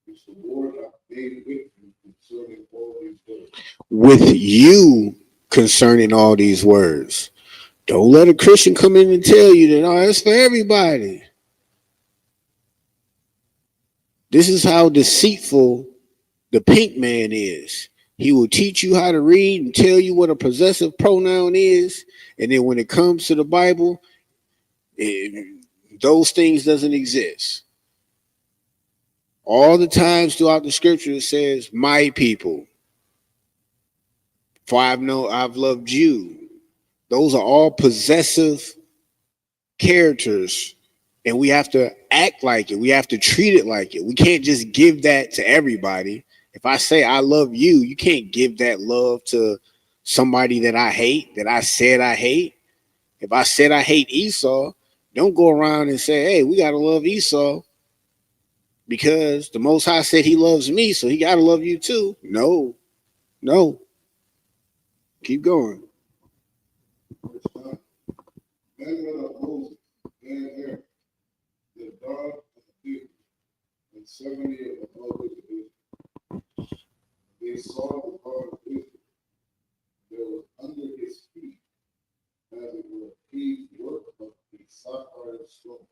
which the Lord hath made with you concerning all these words. With you concerning all these words. Don't let a Christian come in and tell you that, oh, it's for everybody. This is how deceitful the pink man is. He will teach you how to read and tell you what a possessive pronoun is. And then when it comes to the Bible, those things doesn't exist. All the times throughout the scripture, it says, my people. For I've loved you. Those are all possessive characters And we have to act like it. We have to treat it like it. We can't just give that to everybody. If I say I love you, you can't give that love to somebody that I hate, that I said I hate. If I said I hate Esau, don't go around and say, hey, we got to love Esau because the Most High said he loves me, so he got to love you too. No. Keep going. Then went up Moses and Aaron, the God of the people, and 70 of the elders of Israel. They saw the God of Israel. There was under his feet, as it were, paved work of a sapphire stone,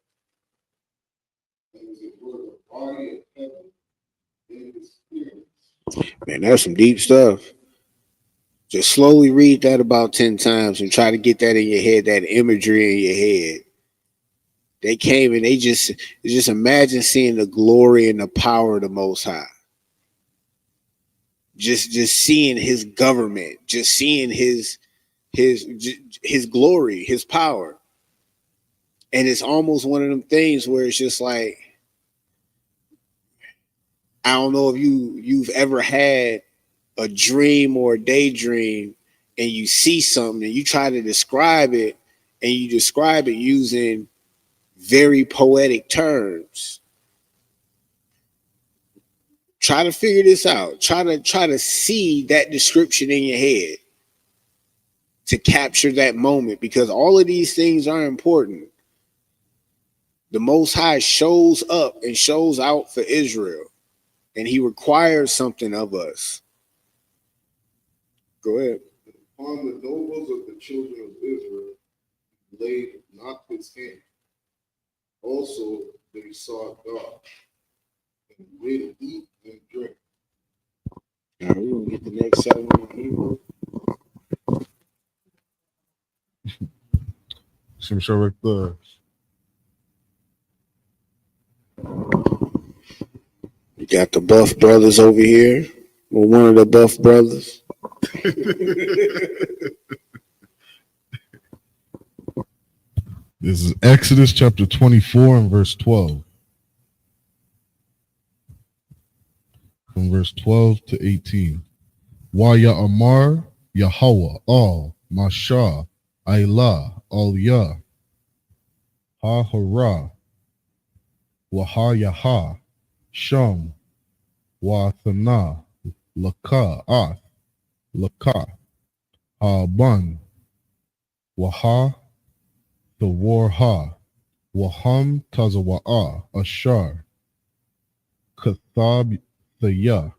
and as it were, the body of heaven in his appearance. Man, that's some deep stuff. Just slowly read that about 10 times and try to get that in your head, that imagery in your head. They came and they just imagine seeing the glory and the power of the Most High. Just seeing his government, just seeing his glory, his power. And it's almost one of them things where it's just like, I don't know if you've ever had a dream or a daydream and you see something and you try to describe it and you describe it using very poetic terms. Try to figure this out. Try to see that description in your head to capture that moment, because all of these things are important. The Most High shows up and shows out for Israel, and he requires something of us. Go ahead. Upon the nobles of the children of Israel laid not his hand. Also they sought God, and did eat and drink. All right, we're gonna get the next 7 in Hebrew. Some show right there. We got the Buff brothers over here. Well, one of the Buff brothers. This is Exodus chapter 24 and verse 12. From verse 12 to 18. Ya'amar Yahweh al Masha Ilah al Yah Ha Hara Waha Yaha Sham Wa Thana Laka Ath Laka Ha Ban Waha the War Ha Waham Tazawa'a Ashar Kathab Thaya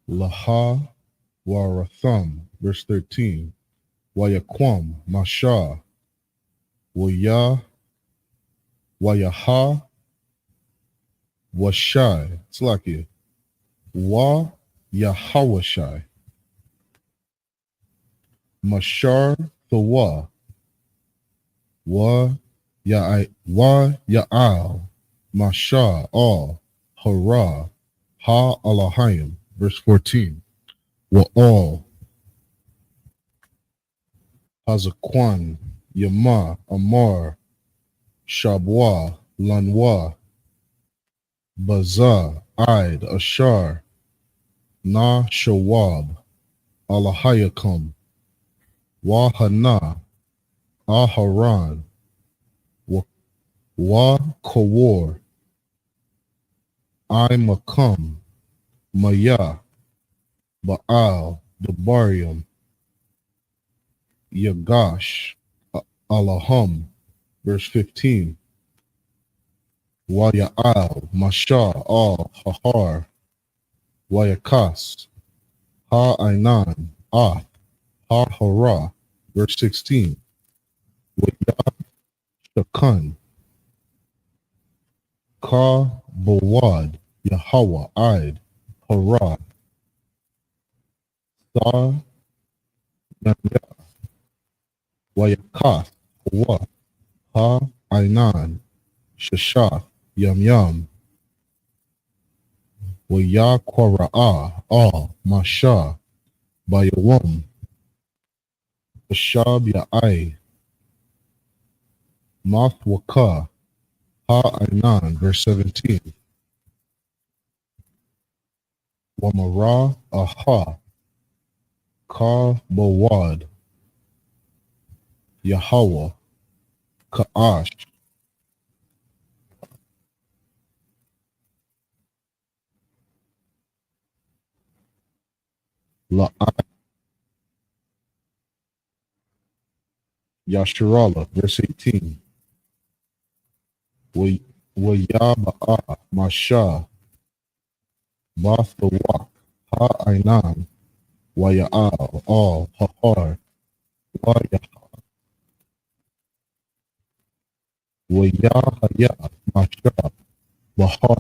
Laha Waratham, verse 13. Wayaquam Masha Waya Wayaha Washai. It's like it. Wa Yahawashai. Mashar Thawa. Wa Ya'al Masha Al Hara Ha Alahayim. Verse 14. Wa all Hazakwan Yama Amar Shabwa Lanwa Baza Id Ashar Na Shawab Alahayakum Wahana Aharan Wa Kawar I Makam Maya Baal Debarium Yagash Alaham, verse 15. Waya'al Masha Al Hahar Wayakas Ha Ainan Ath Ha Hara, verse 16. Wayashakan Ka Bawad Yahweh Id Hara Sa Nanya Wayakas Wa Ha Ainan Shashah Yam Yam Wayakwara'a Al Masha Bayawam Shab Ya'ai Mathwaka, Ha-Ainan, verse 17. Wamara, Aha, Ka-Bawad, Yahweh, Ka'ash, La'ai, Yasharala, verse 18. Wayaba'a, Masha, Bathawak, Ha-Ainan, Waya'al, All, Hahar, Wayahaya, Masha, Bahar,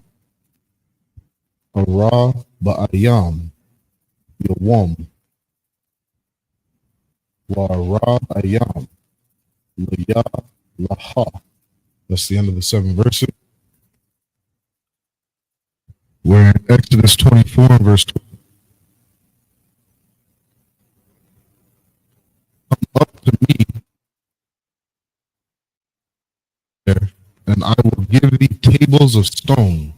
Ara, Ba'ayam, Yawam, Wara, Ayam, Laya, Laha. That's the end of the 7 verses. We're in Exodus 24, verse 12. Come up to me there, and I will give thee tables of stone,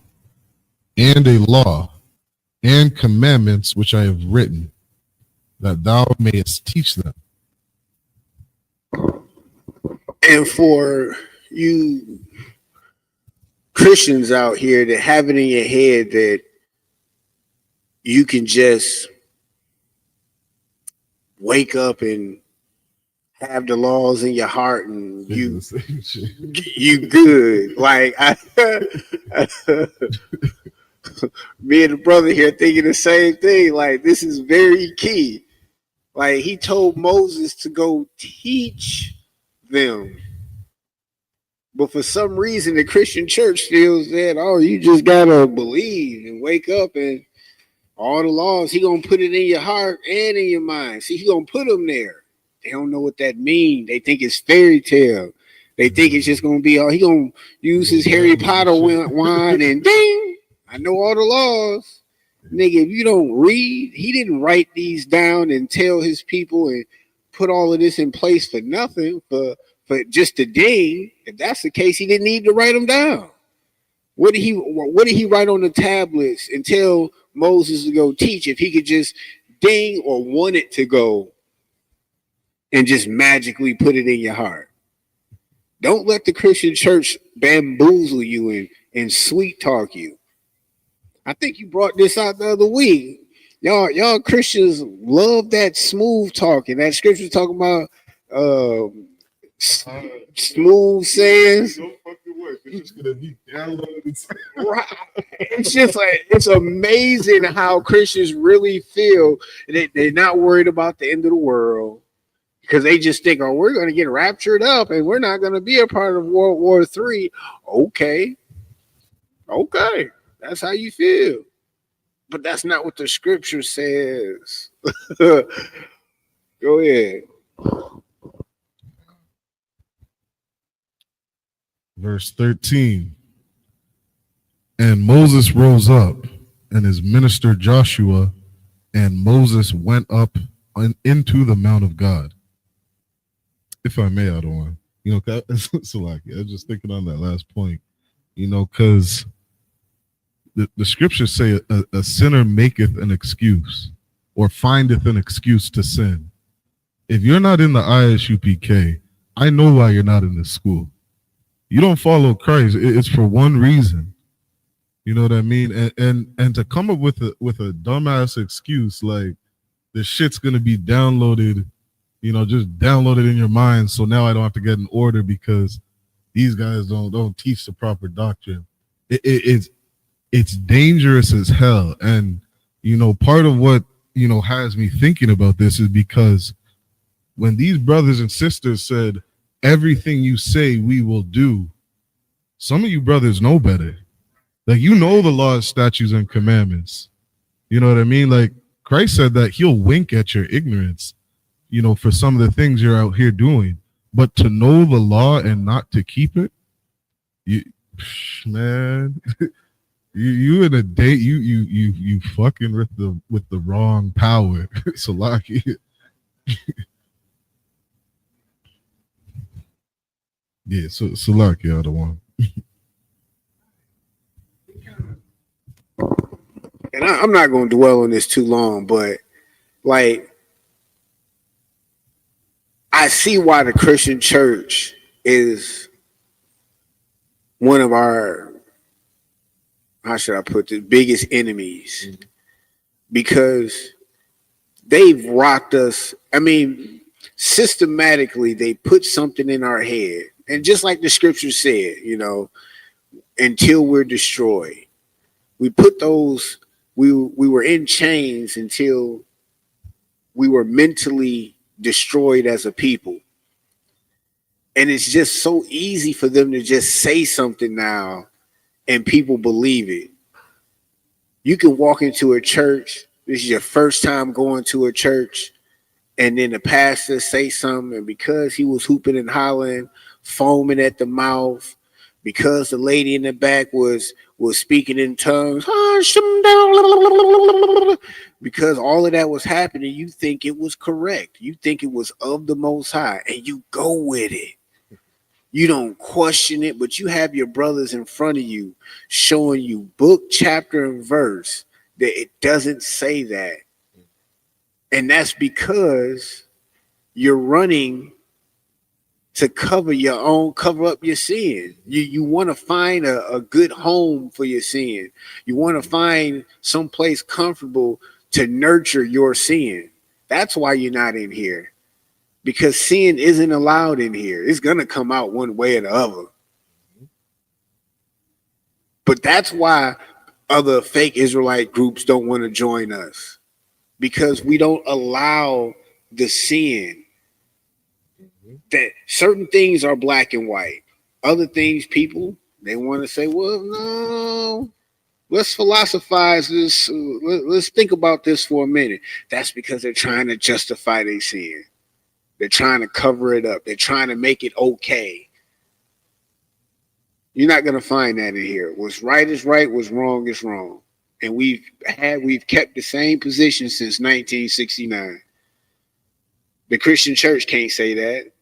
and a law, and commandments which I have written, that thou mayest teach them. And for you Christians out here that have it in your head that you can just wake up and have the laws in your heart and you good. Like me and the brother here thinking the same thing. Like, this is very key. Like, he told Moses to go teach them. But for some reason, the Christian church feels that, oh, you just gotta believe and wake up, and all the laws, he gonna put it in your heart and in your mind. See, he gonna put them there. They don't know what that means. They think it's fairy tale. They think it's just gonna be all, he gonna use his Harry Potter wine and ding, I know all the laws. Nigga, if you don't read, he didn't write these down and tell his people and put all of this in place for nothing, for just a ding. If that's the case, he didn't need to write them down. What did he write on the tablets and tell Moses to go teach if he could just ding or want it to go and just magically put it in your heart? Don't let the Christian church bamboozle you and sweet talk you. I think you brought this out the other week. Y'all Christians love that smooth talking. That scripture talking about smooth sayings. Right. It's just like, it's amazing how Christians really feel that they're not worried about the end of the world, because they just think, oh, we're going to get raptured up and we're not going to be a part of World War III. Okay, that's how you feel, but that's not what the scripture says. Go ahead. Verse 13. And Moses rose up, and his minister Joshua, and Moses went up into the mount of God. If I may, I don't want, so like, I was just thinking on that last point, because the scriptures say a sinner maketh an excuse or findeth an excuse to sin. If you're not in the I.S.U.P.K, I know why you're not in this school. You don't follow Christ. It's for one reason. You know what I mean? And to come up with a dumbass excuse like this shit's gonna be downloaded, just download it in your mind. So now I don't have to get an order because these guys don't teach the proper doctrine. It's dangerous as hell. And part of what has me thinking about this is because when these brothers and sisters said, everything you say we will do, some of you brothers know better. Like, the laws, statutes, and commandments. You know what I mean? Like, Christ said that he'll wink at your ignorance, for some of the things you're out here doing. But to know the law and not to keep it, man, you in a date, you fucking with the wrong power. Salaki. Yeah, so Salakia the one. And I'm not going to dwell on this too long, but like, I see why the Christian church is one of our, how should I put this, biggest enemies. Mm-hmm. Because they've rocked us. I mean, systematically, they put something in our head. And just like the scripture said, you know, until we're destroyed, we put those, we were in chains until we were mentally destroyed as a people. And it's just so easy for them to just say something now and people believe it. You can walk into a church, this is your first time going to a church, and then the pastor say something, and because he was hooping and hollering, foaming at the mouth, because the lady in the back was speaking in tongues, because all of that was happening, you think it was correct. You think it was of the Most High, and you go with it. You don't question it, but you have your brothers in front of you showing you book, chapter, and verse that it doesn't say that. And that's because you're running to cover up your sin. You want to find a good home for your sin. You want to find someplace comfortable to nurture your sin. That's why you're not in here. Because sin isn't allowed in here. It's going to come out one way or the other. But that's why other fake Israelite groups don't want to join us. Because we don't allow the sin. That certain things are black and white. Other things, people, they want to say, well, no, let's philosophize this. Let's think about this for a minute. That's because they're trying to justify their sin. They're trying to cover it up. They're trying to make it okay. You're not going to find that in here. What's right is right. What's wrong is wrong. And we've kept the same position since 1969. The Christian church can't say that.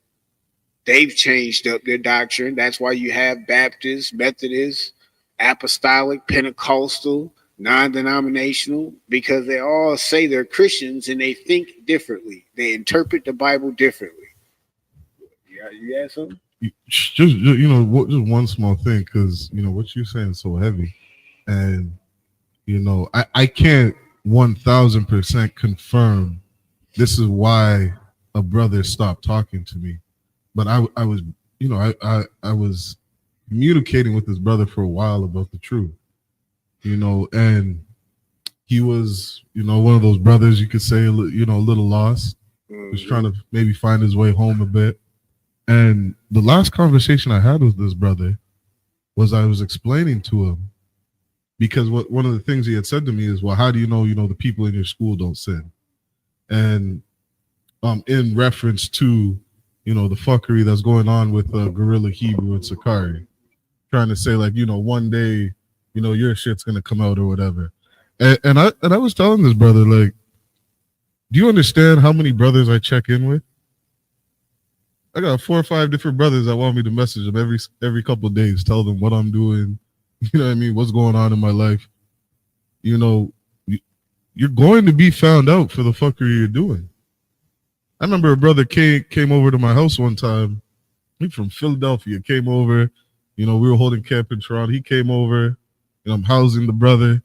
They've changed up their doctrine. That's why you have Baptists, Methodists, Apostolic, Pentecostal, non-denominational, because they all say they're Christians and they think differently. They interpret the Bible differently. You had something? Just one small thing, because what you're saying is so heavy, and I can't 1000% confirm this is why a brother stopped talking to me, but I was I was communicating with his brother for a while about the truth, and he was one of those brothers you could say a little lost, was trying to maybe find his way home a bit. And the last conversation I had with this brother was I was explaining to him, because one of the things he had said to me is, well, how do you know the people in your school don't sin? And in reference to the fuckery that's going on with Gorilla Hebrew and Sakari, trying to say like one day your shit's gonna come out or whatever. And I was telling this brother, like, do you understand how many brothers I check in with? I got 4 or 5 different brothers that want me to message them every couple of days, tell them what I'm doing, what I mean, what's going on in my life. You're going to be found out for the fuckery you're doing. I remember a brother came over to my house one time. He's from Philadelphia, came over. We were holding camp in Toronto. He came over, I'm housing the brother.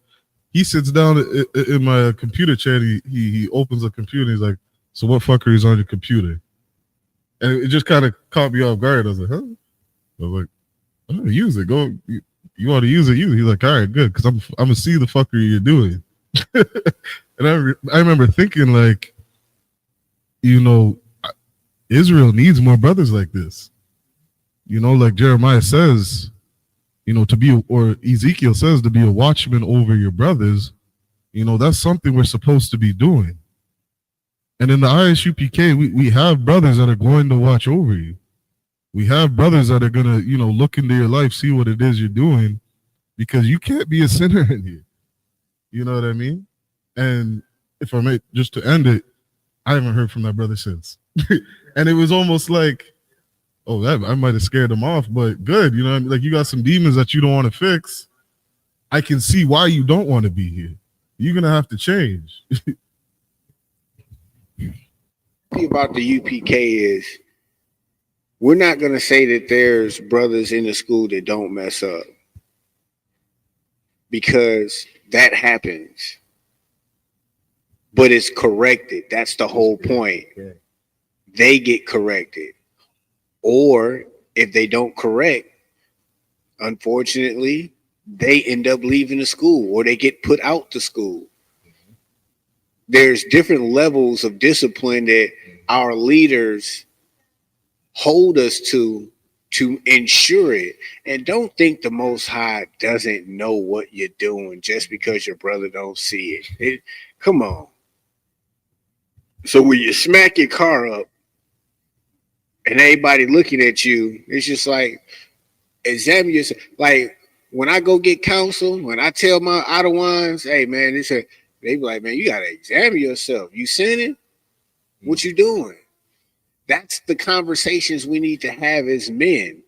He sits down in my computer chair. He opens the computer. And he's like, so what fuckery is on your computer? And it just kind of caught me off guard. I was like, huh? I was like, I'm going to use it. Go. You want to use it? Use it. He's like, all right, good. Because I'm going to see the fuckery you're doing. And I remember thinking, like, Israel needs more brothers like this. Like Jeremiah says, to be, or Ezekiel says, to be a watchman over your brothers, that's something we're supposed to be doing. And in the I.S.U.P.K, we have brothers that are going to watch over you. We have brothers that are going to, look into your life, see what it is you're doing, because you can't be a sinner in here. You know what I mean? And if I may, just to end it, I haven't heard from that brother since. And it was almost like, Oh, that I might have scared them off, but good. You know, like you got some demons that you don't want to fix. I can see why you don't want to be here. You're gonna have to change. The thing about the UPK is we're not gonna say that there's brothers in the school that don't mess up, because that happens. But it's corrected. That's the whole point. They get corrected. Or if they don't correct, unfortunately, they end up leaving the school or they get put out the school. There's different levels of discipline that our leaders hold us to ensure it. And don't think the Most High doesn't know what you're doing just because your brother don't see it. Come on. So when you smack your car up and everybody looking at you, it's just like, examine yourself. Like when I go get counsel, when I tell my Ottawan, hey man, they be like, man, you gotta examine yourself. You sinning? What you doing? That's the conversations we need to have as men.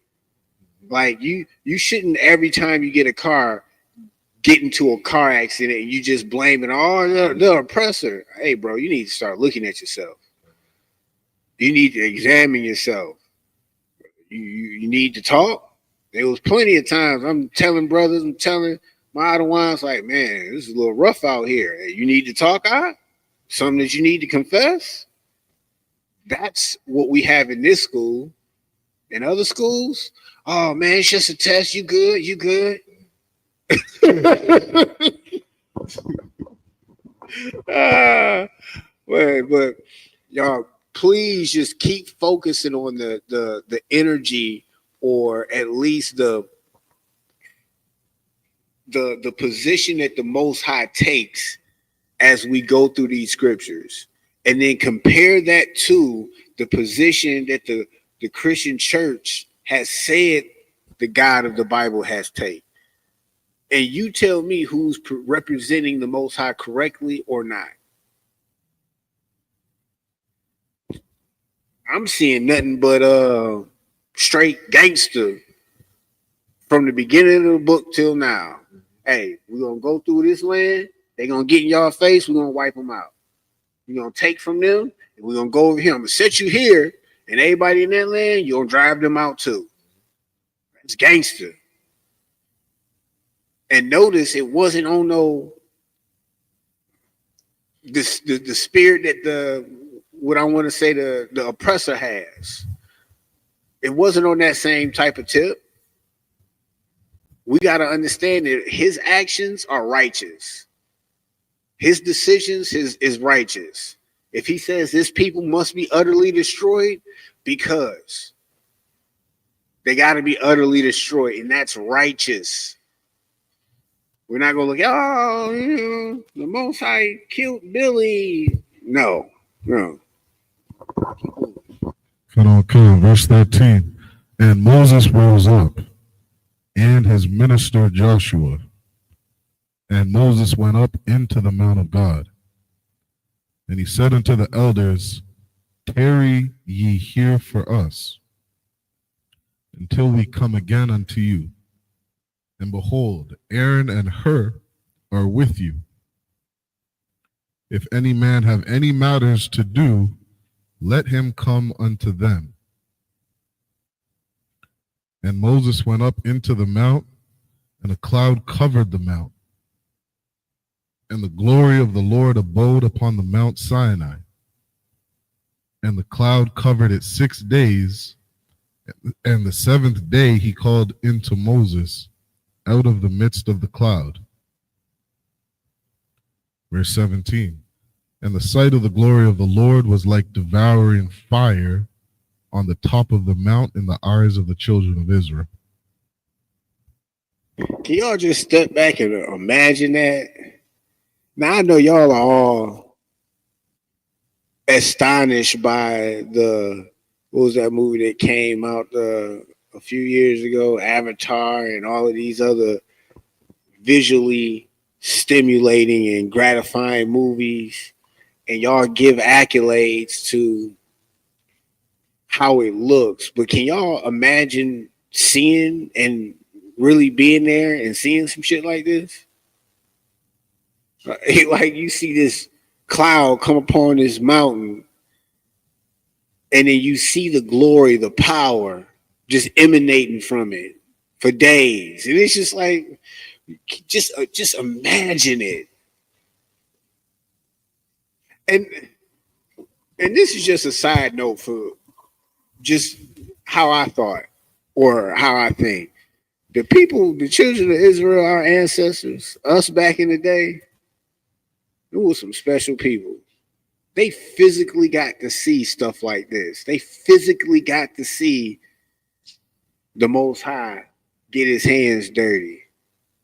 Like you shouldn't every time you get a car, get into a car accident and you just blame it on the oppressor. Hey, bro, you need to start looking at yourself. You need to examine yourself. You need to talk. There was plenty of times I'm telling brothers, I'm telling my other ones, like, man, this is a little rough out here. Hey, you need to talk out? Something that you need to confess? That's what we have in this school. In other schools, oh man, it's just a test. You good? You good? But y'all, please just keep focusing on the energy, or at least the position that the Most High takes as we go through these scriptures, and then compare that to the position that the Christian church has said the God of the Bible has taken. And you tell me who's representing the Most High correctly or not. I'm seeing nothing but straight gangster from the beginning of the book till now. Hey, we're going to go through this land. They're going to get in y'all face. We're going to wipe them out. We're going to take from them, and we're going to go over here. I'm going to set you here, and everybody in that land, you're going to drive them out too. It's gangster. And notice it wasn't on the spirit that what I want to say the oppressor has. It wasn't on that same type of tip. We got to understand that his actions are righteous. His decisions is righteous. If he says this people must be utterly destroyed, because they got to be utterly destroyed, and that's righteous. We're not going to look, oh, the Most High killed Billy. No. Okay, verse 13. And Moses rose up, and his minister Joshua. And Moses went up into the mount of God. And he said unto the elders, tarry ye here for us, until we come again unto you. And behold, Aaron and Hur are with you. If any man have any matters to do, let him come unto them. And Moses went up into the mount, and a cloud covered the mount. And the glory of the Lord abode upon the Mount Sinai. And the cloud covered it 6 days. And the seventh day he called into Moses out of the midst of the cloud. Verse 17. And the sight of the glory of the Lord was like devouring fire on the top of the mount in the eyes of the children of Israel. Can y'all just step back and imagine that? Now, I know y'all are all astonished by what was that movie that came out a few years ago, Avatar, and all of these other visually stimulating and gratifying movies, and y'all give accolades to how it looks, but can y'all imagine seeing and really being there and seeing some shit like this? Like you see this cloud come upon this mountain, and then you see the glory, the power just emanating from it for days, and it's just like, just imagine it. And this is just a side note for just how I thought or how I think. The people, the children of Israel, our ancestors, us back in the day, it was some special people. They physically got to see stuff like this. They physically got to see the Most High get his hands dirty,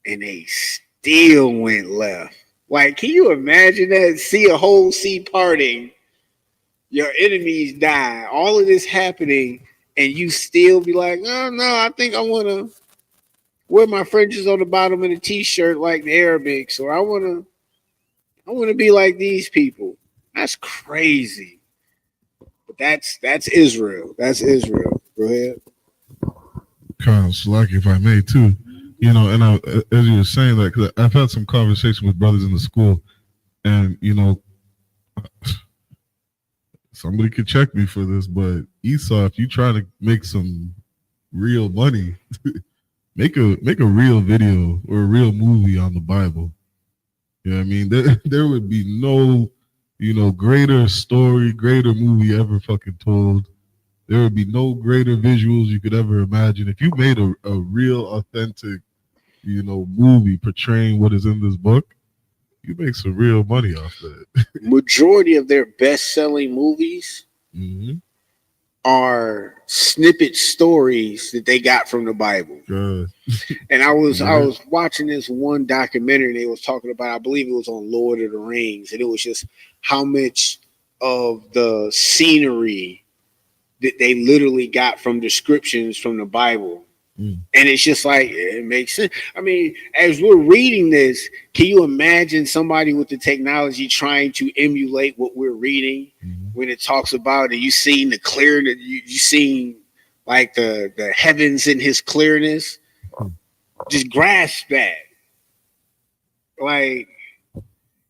and they still went left. Like, can you imagine that? See a whole sea parting, your enemies die, all of this happening, and you still be like, oh, no, I think I want to wear my fringes on the bottom of the t-shirt like the Arabics, or I want to be like these people. That's crazy. But that's Israel. That's Israel. Go ahead. Kind of slacky, if I may, too. You know, and as you were saying that, because I've had some conversation with brothers in the school, and, you know, somebody could check me for this, but Esau, if you try to make some real money, make a real video or a real movie on the Bible. You know what I mean? There would be no, you know, greater story, greater movie ever fucking told. There would be no greater visuals you could ever imagine. If you made a real, authentic, you know, movie portraying what is in this book, you make some real money off that. Majority of their best-selling movies are snippet stories that they got from the Bible. And I was watching this one documentary, and they was talking about, I believe it was on Lord of the Rings, and it was just how much of the scenery that they literally got from descriptions from the Bible. And it's just like, it makes sense. I mean, as we're reading this, can you imagine somebody with the technology trying to emulate what we're reading when it talks about it? You seen the clearness, you seen like the heavens in his clearness. Just grasp that. Like,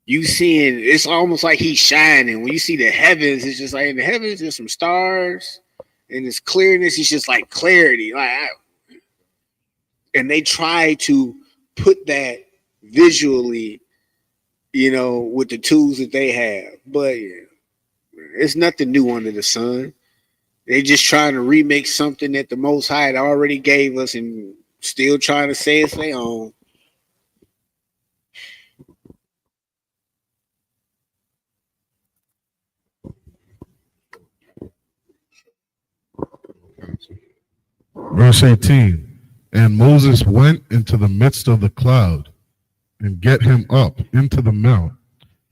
you seeing, it's almost like he's shining. When you see the heavens, it's just like in the heavens, there's some stars, and this clearness is just like clarity. And they try to put that visually, you know, with the tools that they have. But yeah, it's nothing new under the sun. They just trying to remake something that the Most High had already gave us and still trying to say it's their own. Verse 18. And Moses went into the midst of the cloud and get him up into the mount.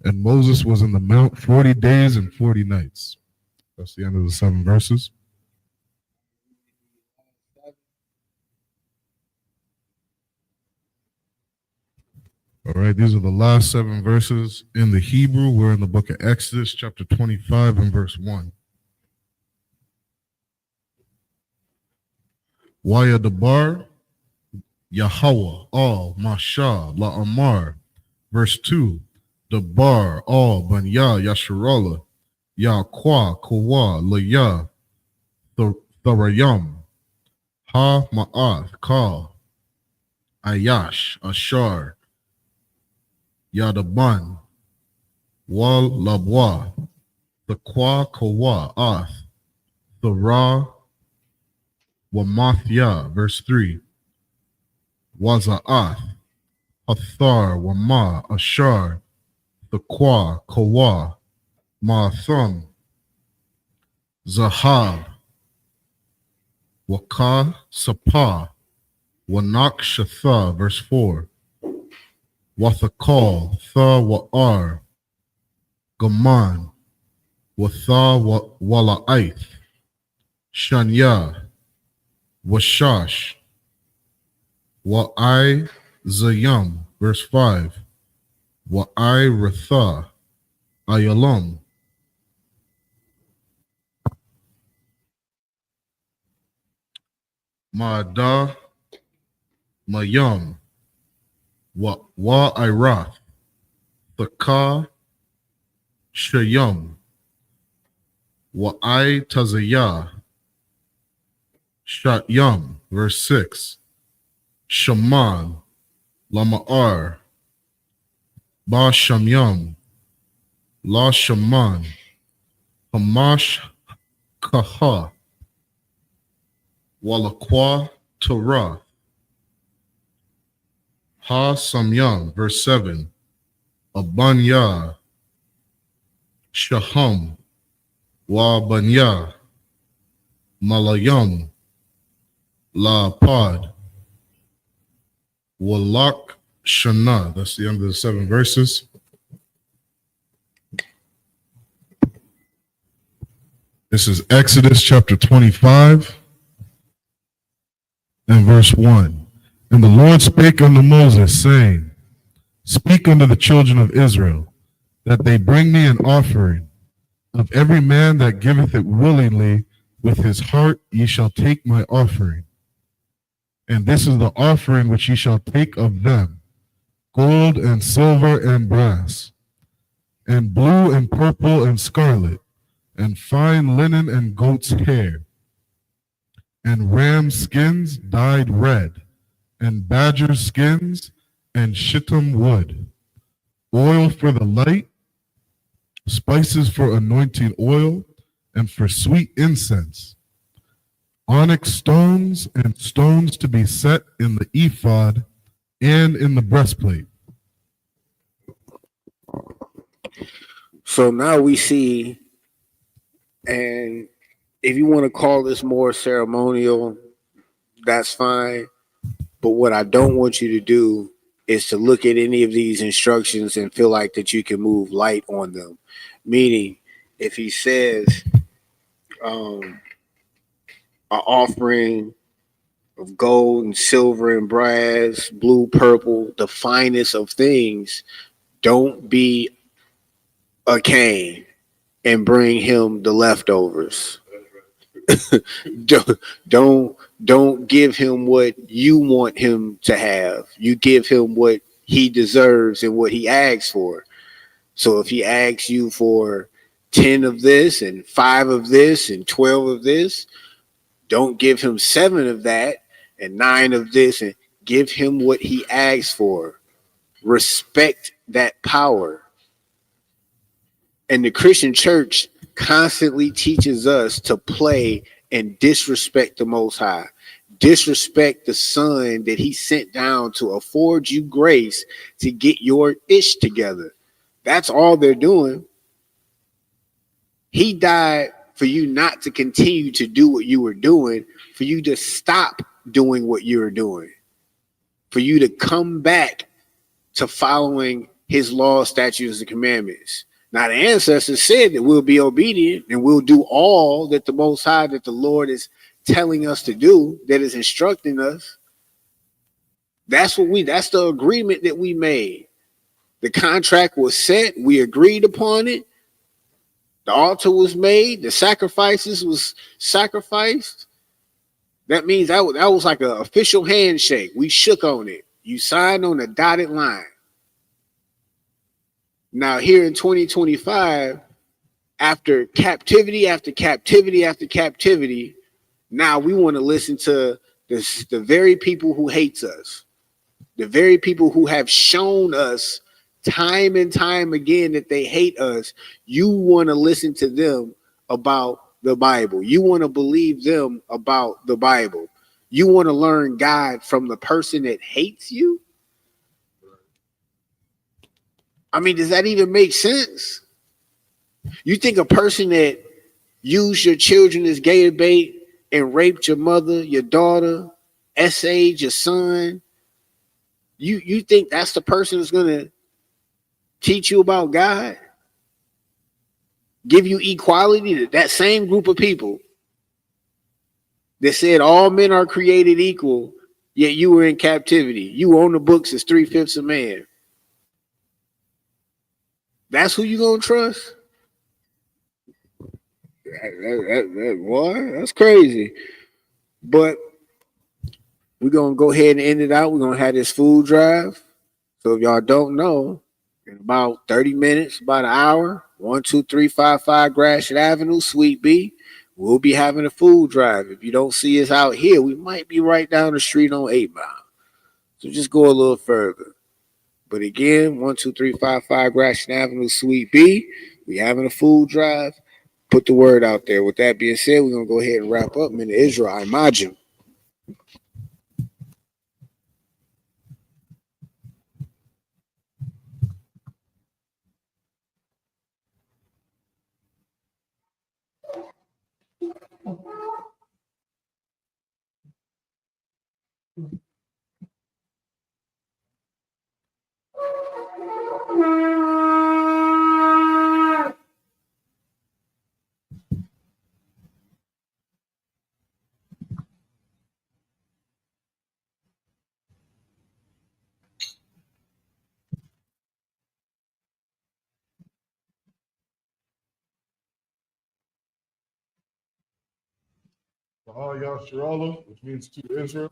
And Moses was in the mount 40 days and 40 nights. That's the end of the 7 verses. All right, these are the last 7 verses in the Hebrew. We're in the book of Exodus, chapter 25 and verse 1. Wayadabar Yahweh, all, Masha, La'amar. Verse 2, Dabar, all, Banya, Yasharala, Yaqua, Kawa, Laya, Tharayam, Ha, Ma'ath, Ka, Ayash, Ashar, Yadaban, Wal, Labwa, Thaqua, Kawa, Ath, Thara, Wamathya. Verse 3, Waza'ath, Athar, Wama, Ashar, Thaqua, Kawa, Ma'atham, Zahab, Waka, Sapa, Wanak, Shatha. Verse 4, Wathakal, Tha, Wa'ar, Gaman, Watha, Wala'aith, Shanya, Washash, Wa'ai, Zayam. Verse 5, Wa'ai, Ratha, Ayalam. Ma'da, Mayum, Wa'irath, Thaka, Shayum, Wa'ai Tazayah, Shatyam, verse 6, Shaman, Lama'ar, Ba Shamyam, La Shaman, Hamash Kaha, Walakwa Torah, Ha Samyam, verse 7, Abanya, Shaham, Wa Banya, Malayam, La Pod, Walak Shana. That's the end of the 7 verses. This is Exodus chapter 25 and verse 1. And the Lord spake unto Moses, saying, Speak unto the children of Israel, that they bring me an offering. Of every man that giveth it willingly with his heart, ye shall take my offering. And this is the offering which ye shall take of them: gold and silver and brass, and blue and purple and scarlet, and fine linen and goat's hair, and ram skins dyed red, and badger skins, and shittim wood, oil for the light, spices for anointing oil, and for sweet incense, onyx stones, and stones to be set in the ephod and in the breastplate. So now we see, and if you want to call this more ceremonial, that's fine. But what I don't want you to do is to look at any of these instructions and feel like that you can move light on them. Meaning, if he says an offering of gold and silver and brass, blue, purple, the finest of things, don't be a Cain and bring him the leftovers. don't give him what you want him to have. You give him what he deserves and what he asks for. So if he asks you for 10 of this and 5 of this and 12 of this, don't give him 7 of that and 9 of this, and give him what he asks for. Respect that power. And the Christian church constantly teaches us to play and disrespect the Most High, disrespect the Son that he sent down to afford you grace to get your ish together. That's all they're doing. He died for you not to continue to do what you were doing, for you to stop doing what you were doing, for you to come back to following his law, statutes, and commandments. Now, the ancestors said that we'll be obedient and we'll do all that the Most High, that the Lord is telling us to do, that is instructing us. That's the agreement that we made. The contract was set. We agreed upon it. The altar was made. The sacrifices was sacrificed. That means that was like an official handshake. We shook on it. You signed on the dotted line. Now, here in 2025, after captivity after captivity after captivity, now we want to listen to the very people who hates us, the very people who have shown us time and time again that they hate us. You want to listen to them about the Bible. You want to believe them about the Bible. You want to learn God from the person that hates you? I mean, does that even make sense? You think a person that used your children as gator bait and raped your mother, your daughter, essayed your son, you think that's the person that's going to teach you about God? Give you equality to that same group of people that said all men are created equal, yet you were in captivity. You were on the books as 3/5 of man. That's who you gonna trust? What? That's crazy. But We're going to go ahead and end it out. We're going to have this food drive. So if y'all don't know, in about 30 minutes, about an hour, 12355 Gratiot Avenue, Suite B, we'll be having a food drive. If you don't see us out here, we might be right down the street on 8 Mile. So just go a little further. But again, 12355 Gratiot Avenue, Suite B, we having a food drive. Put the word out there. With that being said, we're going to go ahead and wrap up. Min Israel, I imagine. SHALAM, which means to Israel.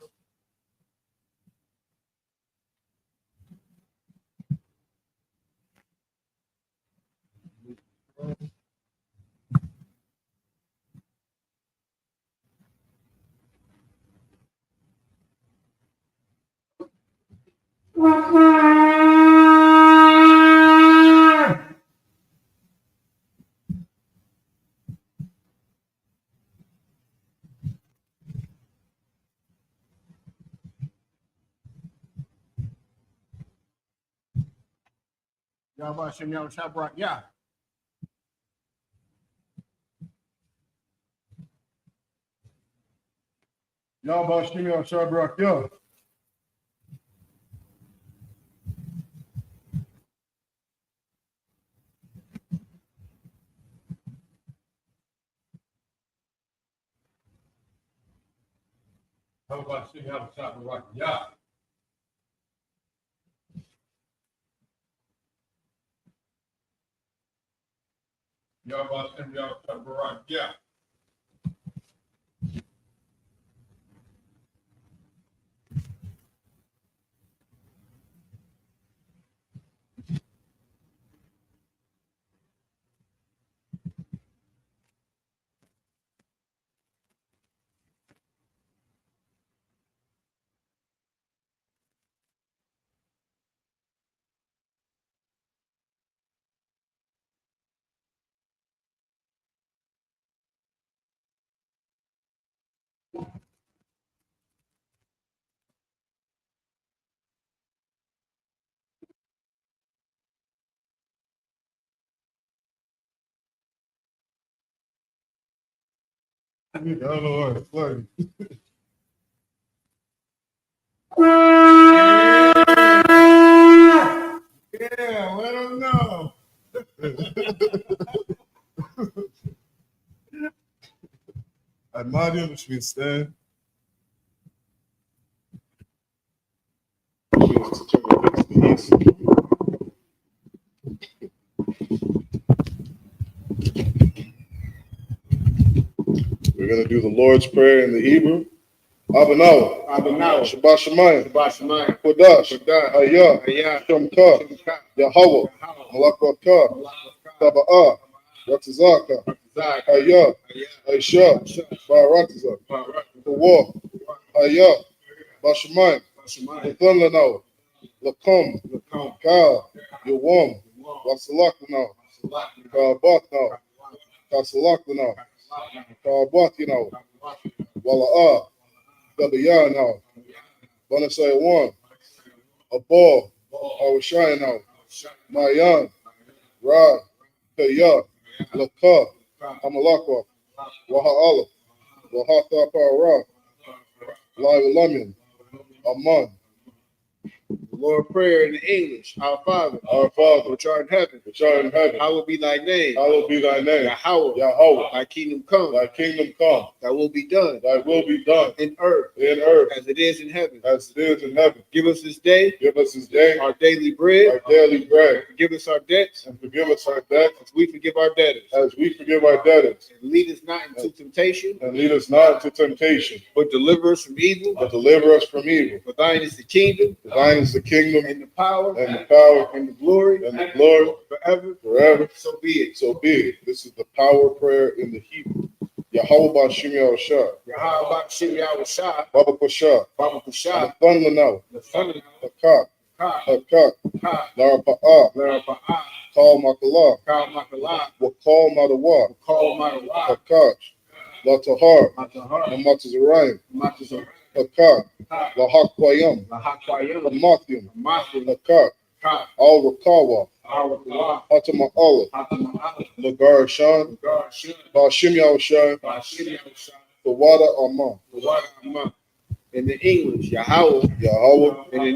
Yahweh Shem Yahweh Shabrak, yeah. Yahweh Shem Yahweh Shabrak, yeah. Yahweh Shem Yahweh Shabrak, yeah. Yahweh Shem Yahweh Shabrak, yeah. Lord, flood. Yeah, let them know. Admonium, which means stand. Which means to turn your face to the east. We're going to do the Lord's Prayer in the Hebrew. Abanaw, Shabbat Shemayim, Kodash, Ayah, Shamka, Yahweh, Malakaka, Taba'ah, Ratazaka, Ayah, Aisha, Baratiza, Kawa, Ayah, Bashamayim, Nathan Lanao, Lakum, Kal, Yawam, Wasalak Lanao, Kabat now, Kasalak Lanao, Kabat now, Wala'ah, Gabayah now, Banasai one, a ball, Awashai now, Mayan, Rad, Kaya, Laka, Amalakwa, Waha'ala, Wahatha Para, Lai Lamin, Aman, Lord prayer in the English. Our Father, which art in heaven, hallowed be thy name. Yahweh, thy kingdom come. Thy will be done. In earth, as it is in heaven. Give us this day our daily bread. Forgive us our debts, as we forgive our debtors. And lead us not into temptation, but deliver us from evil. For thine is the kingdom, and the power, and the glory, forever. So be it. This is the power prayer in the Hebrew. Yahweh Bashim Yahushua. Baba Kusha. Nathan Lanau. Hakak. Larapa'ah. Kal Makalah. Wakal Madawa. Hakach. Latahar. Namatazarayim. Hakak. Lahakwayam. Hamathium. Hakak. Al Rakawa. Hatama Allah. Lagar Shan. Bashim Yahushua. The water Amah. In the English, Yahweh, in the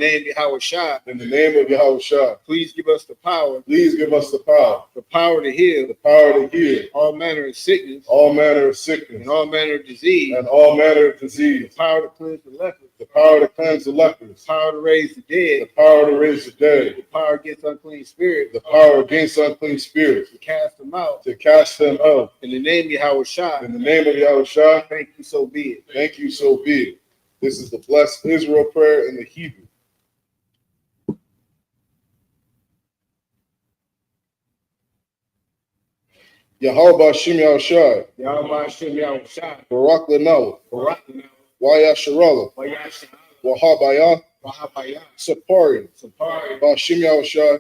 name of Yahweh, please give us the power, the power to heal, all manner of sickness, and all manner of disease, the power to cleanse the lepers, the power to raise the dead, the power against unclean spirits, to cast them out, in the name of Yahweh, thank you, so be it. This is the blessed Israel prayer in the Hebrew. Yahweh Bashim Yahushua. Barak Lanau. Yasharala. Wahabaya. Sapari. Bashim Yahushua.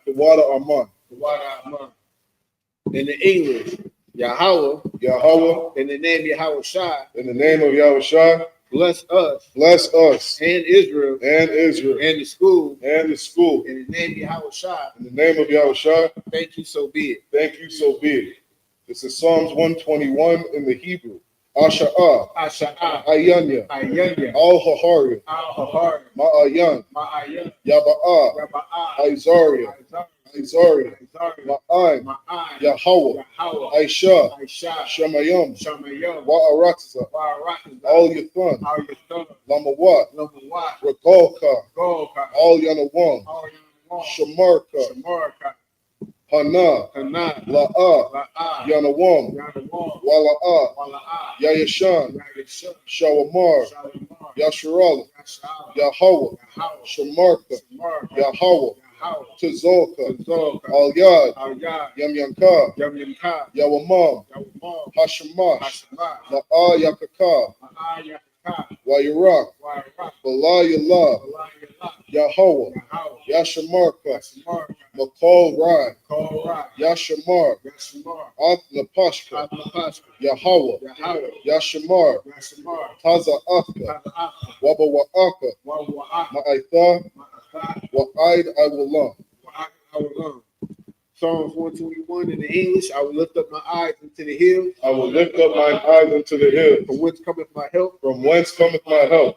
The water Aman. In the English, Yahweh, in the name of Yahweh, bless us and Israel and the school in the name of Yahweh. Thank you, so be it. This is Psalms 121 in the Hebrew. Asha'ah, Ayanya, Al-Hahari, Ma'ayan, Yaba'ah, Isaiah, Ma'aim, Yahweh, Aisha, Shemayim, Wa'aratza, Al Yathan, Lamawat, Regalka, Al Yanawam, Shamarka, Hana, La'ah, Yanawam, Wala'ah, Yayashan, Shawamar, Yasharala, Yahweh, Shamarka, Yahweh, Tazolka, Al Yad, Yamyanka, Yawamam, Hashamash, La'ah Yakaka, Wayirak, Balayallah, Yahweh, Yashamarka, Makol Rai, Yashamar, Athna Pashka, Yahweh, Yashamar, Taza Afka, Waba Wa'aka, Ma'aitha, Wa'aid Awalam. Psalms 121 in the English, I will lift up my eyes into the hills. From whence cometh my help?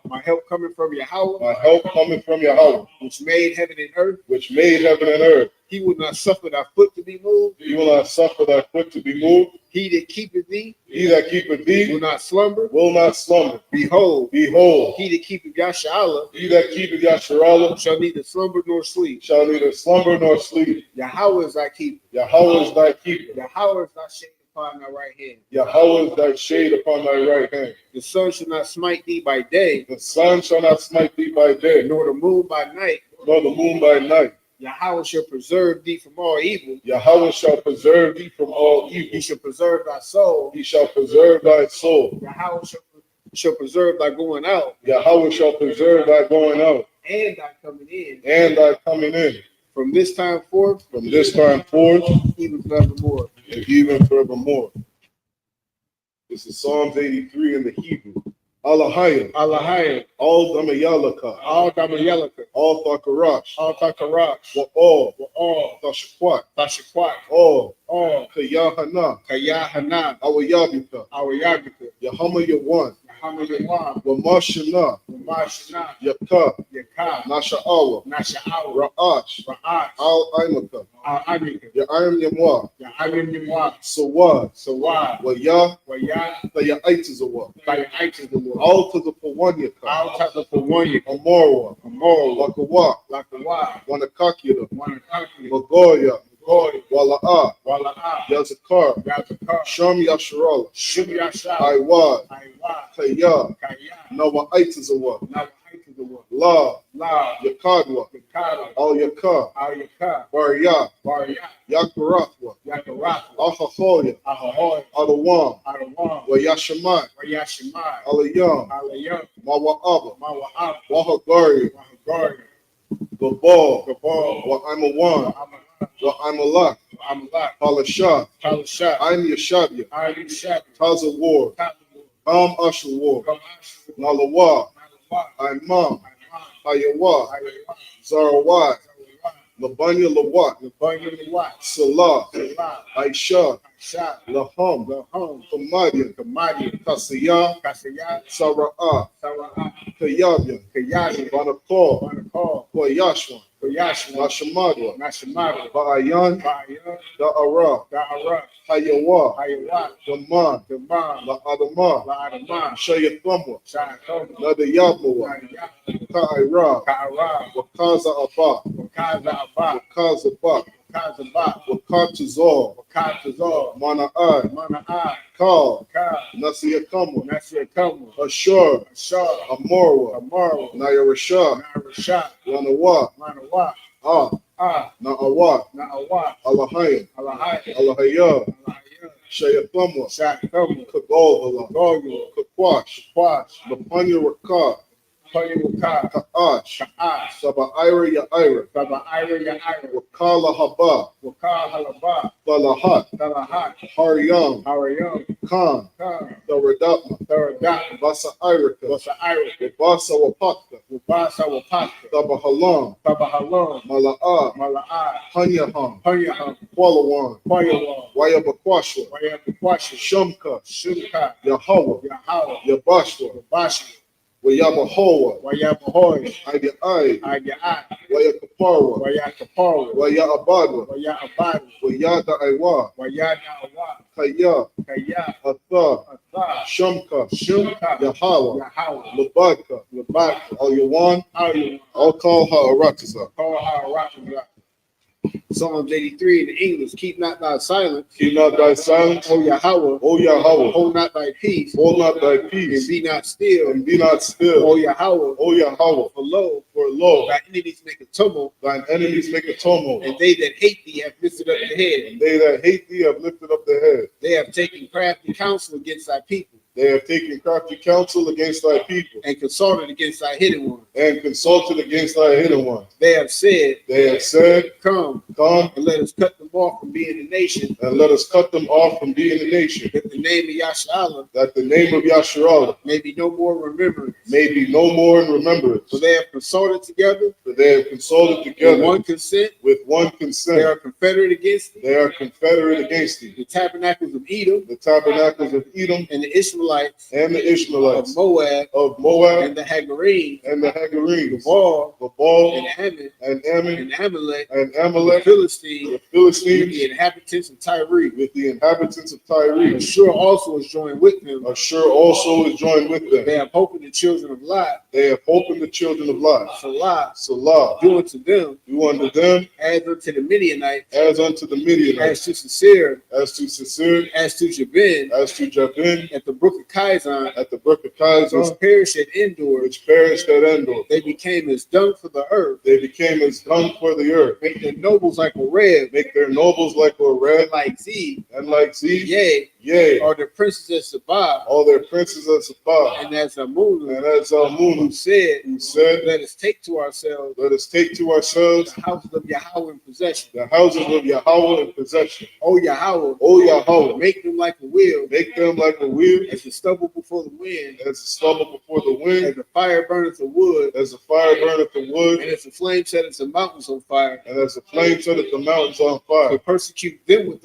My help coming from Yahweh. Which made heaven and earth. He will not suffer thy foot to be moved. He that keepeth thee will not slumber. Behold, he that keepeth Yasharala shall neither slumber nor sleep. Yahweh is thy keeper. Yahweh is thy shade upon thy right hand. The sun shall not smite thee by day, nor the moon by night. Yahweh shall preserve thee from all evil. He shall preserve thy soul. Yahweh shall preserve thy going out. And thy coming in. From this time forth. Even forevermore. This is Psalms 83 in the Hebrew. Alahayim, Al Damayalaka, Al Thakarash, Wa'al, Tashakwat, All, Kayahana, Awayabika, Yahama Yawan, Wamashana, Yaka, Nasha'awa, Ra'ash, Al-Imaka, Ya'ayim Yamwa, Sawad, Waya, Taya'itis all to the Pawanyaka, Amorwa, Lakawa, Wanakakira, Magoya, Wala'a, Yazakar, Sham Yasharala, Iwad, Kaya, Nawaitis La, Yakadwa, Al Yakar, Barya, Yakarathwa, Ahahoya, Adawam, Wayashamai, Alayam, Mawa'aba, Wahagari, Gabal, Wa'amawan, Wa'amalak, Palashah, I'm Yashabya, Taza War, Am Usher War, Nalawa, Imam, Hayawa, Zarawat, Labanya Lawat, Salah, Aisha, Laham, Kamadian, Kasiyah, Sara'ah, Kayabya, Banakor, Koyashwan, Nashamadwa, Ba'ayan, Da'ara, Hayawa, Daman, La'adama, Shayathamwa, Nadayabwa, Ka'ira, Wakaza Abba, Wakaza Bak, Wakatazor, Mana'ai, Kal, Nasiyakamu, Ashur, Amorwa, Nayarashah, Lanawa, Na'awat, Alahayim, Alahayah, Shayathamwa, Kagola, Kakwash, Lapanya Rakah, Ka'ash, Saba'ira Ya'ira, Wakala Haba, Balahat, Haryam, Khan, Daradapma, Basa Irika, Basa Wapaka, Tabahalam, Mala'ah, Hanyaham, Kwalawan, Wayabakwashwa, Shumka, Yahweh, Yabashwa, Wayabahoa, Ayai, Wayakapara, Wayabadwa, Wayada Iwa, Kaya, Atha, Shumka, Yahawa, Labaka, Al-Yawan, Al-Kalha Aratiza. Psalms 83 in the English. Keep not thy silence. Keep not thy silence, O Yahweh. O Yahweh. Hold not thy peace. Hold not thy peace. And be not still. And be not still. O Yahweh. O Yahweh. For lo, Thy enemies make a tumult. thine enemies make a tumult. And they that hate thee have lifted up their head. And they that hate thee have lifted up their head. They have taken crafty counsel against thy people. They have taken crafty counsel against thy people. And consulted against thy hidden ones. And consulted against thy hidden ones. They have said, Come, and let us cut them off from being a nation. And let us cut them off from being a nation. That the name of Yasharala, that the name of Yasharala may be no more remembrance. May be no more in remembrance. For they have consulted together. With one consent. With one consent. They are confederate against thee. The tabernacles of Edom. And the Ishmaelites. Of Moab. And the Hagarenes. The Baal. And Ammon. And Amalek. The Philistines. With the inhabitants of Tyre. Ashur also is joined with them. They have hope in the children of Lot. Salah. Do unto them. As unto the Midianites. As to Sisera. As to Jabin. At the brook of Kizon. Which perished at Endor. They became as dung for the earth. Make their nobles like a red. And like Z. Yea. Are the princes of Sabbath. And as Amunah. Who said, let us take to ourselves. The houses of Yahweh in possession. O Yahweh. Make them like a wheel. As the stubble before the wind. As the fire burneth the wood. And as the flame setteth the mountains on fire. So persecute them with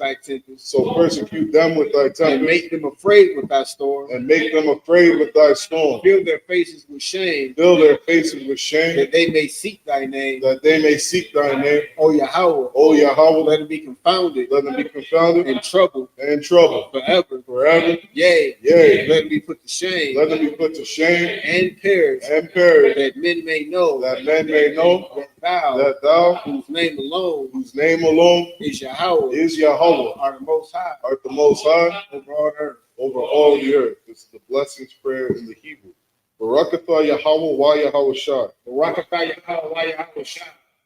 thy tempest, and make them afraid with thy storm, and make them afraid with thy storm. fill their faces with shame, Fill their faces with shame, that they may seek thy name. that they may seek thy name. O Yahweh, O Yahweh, let them be confounded let them be confounded and troubled and troubled forever. forever. Yea, Yea, let them be put to shame let them be put to shame and perish, and perish, that men may know that men may know that thou, that thou, whose name alone whose name alone is Yahweh, is Yahweh, are the most high art the most high over all earth. over all the earth. This is the blessings prayer in the Hebrew. Barakatha Yahweh wa Yahweh Shah. Barakatah Yahweh, wa Yahweh Shah,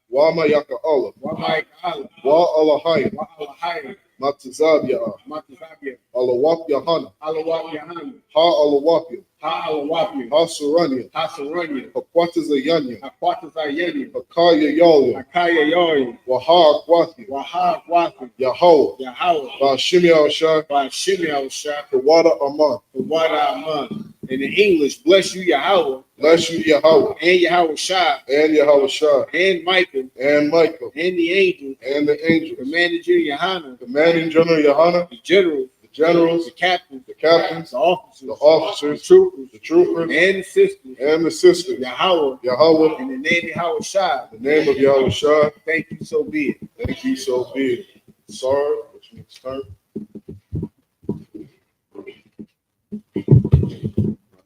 Wa ma yaka Allah. wa ma'ikala, Wa Allahayim. wa alahayim, Matizab Ya'ah. matizabiyah, Alawap Yahanna. alawat yahanna, Ha Alawapya. ha alawapiyah, Ha Suranya. ha saranya, Hakwataza Yanya. akwatazayeni, Hakaya Yalya. akaya yoyi, Waha Akwati. wa ha akwati, Yahweh. Yahweh, Bashimi Al Shah. wa shimei Shah, Kawada Aman. the wada aman. In the English, bless you Yahweh, Bless you Yahweh. and Yahweh Shah, And Yahweh Shah. and Michael, And Michael. and the angels, And the angels. commanding General Yohanan, Commanding General Yahanna. the generals, The generals. the captains, The captains. the officers, The officers. the troopers, The troopers. and the sisters, And the sisters. Yahweh, Yahweh. in the name of Yahweh Shah, In the name of Yahweh Shah. thank you, so be it. Thank you, so be it. Sorry, which means turn.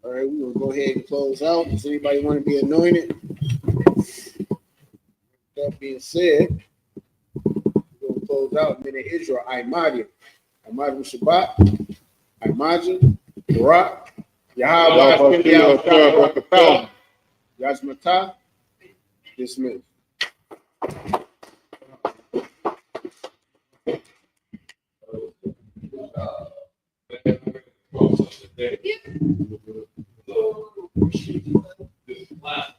All right, we're gonna go ahead and close out. Does anybody want to be anointed? That being said, we're gonna close out in the Israel. Imadium Shabbat, Imagine, Barak, Yahweh, Yasmata, dismissed. Last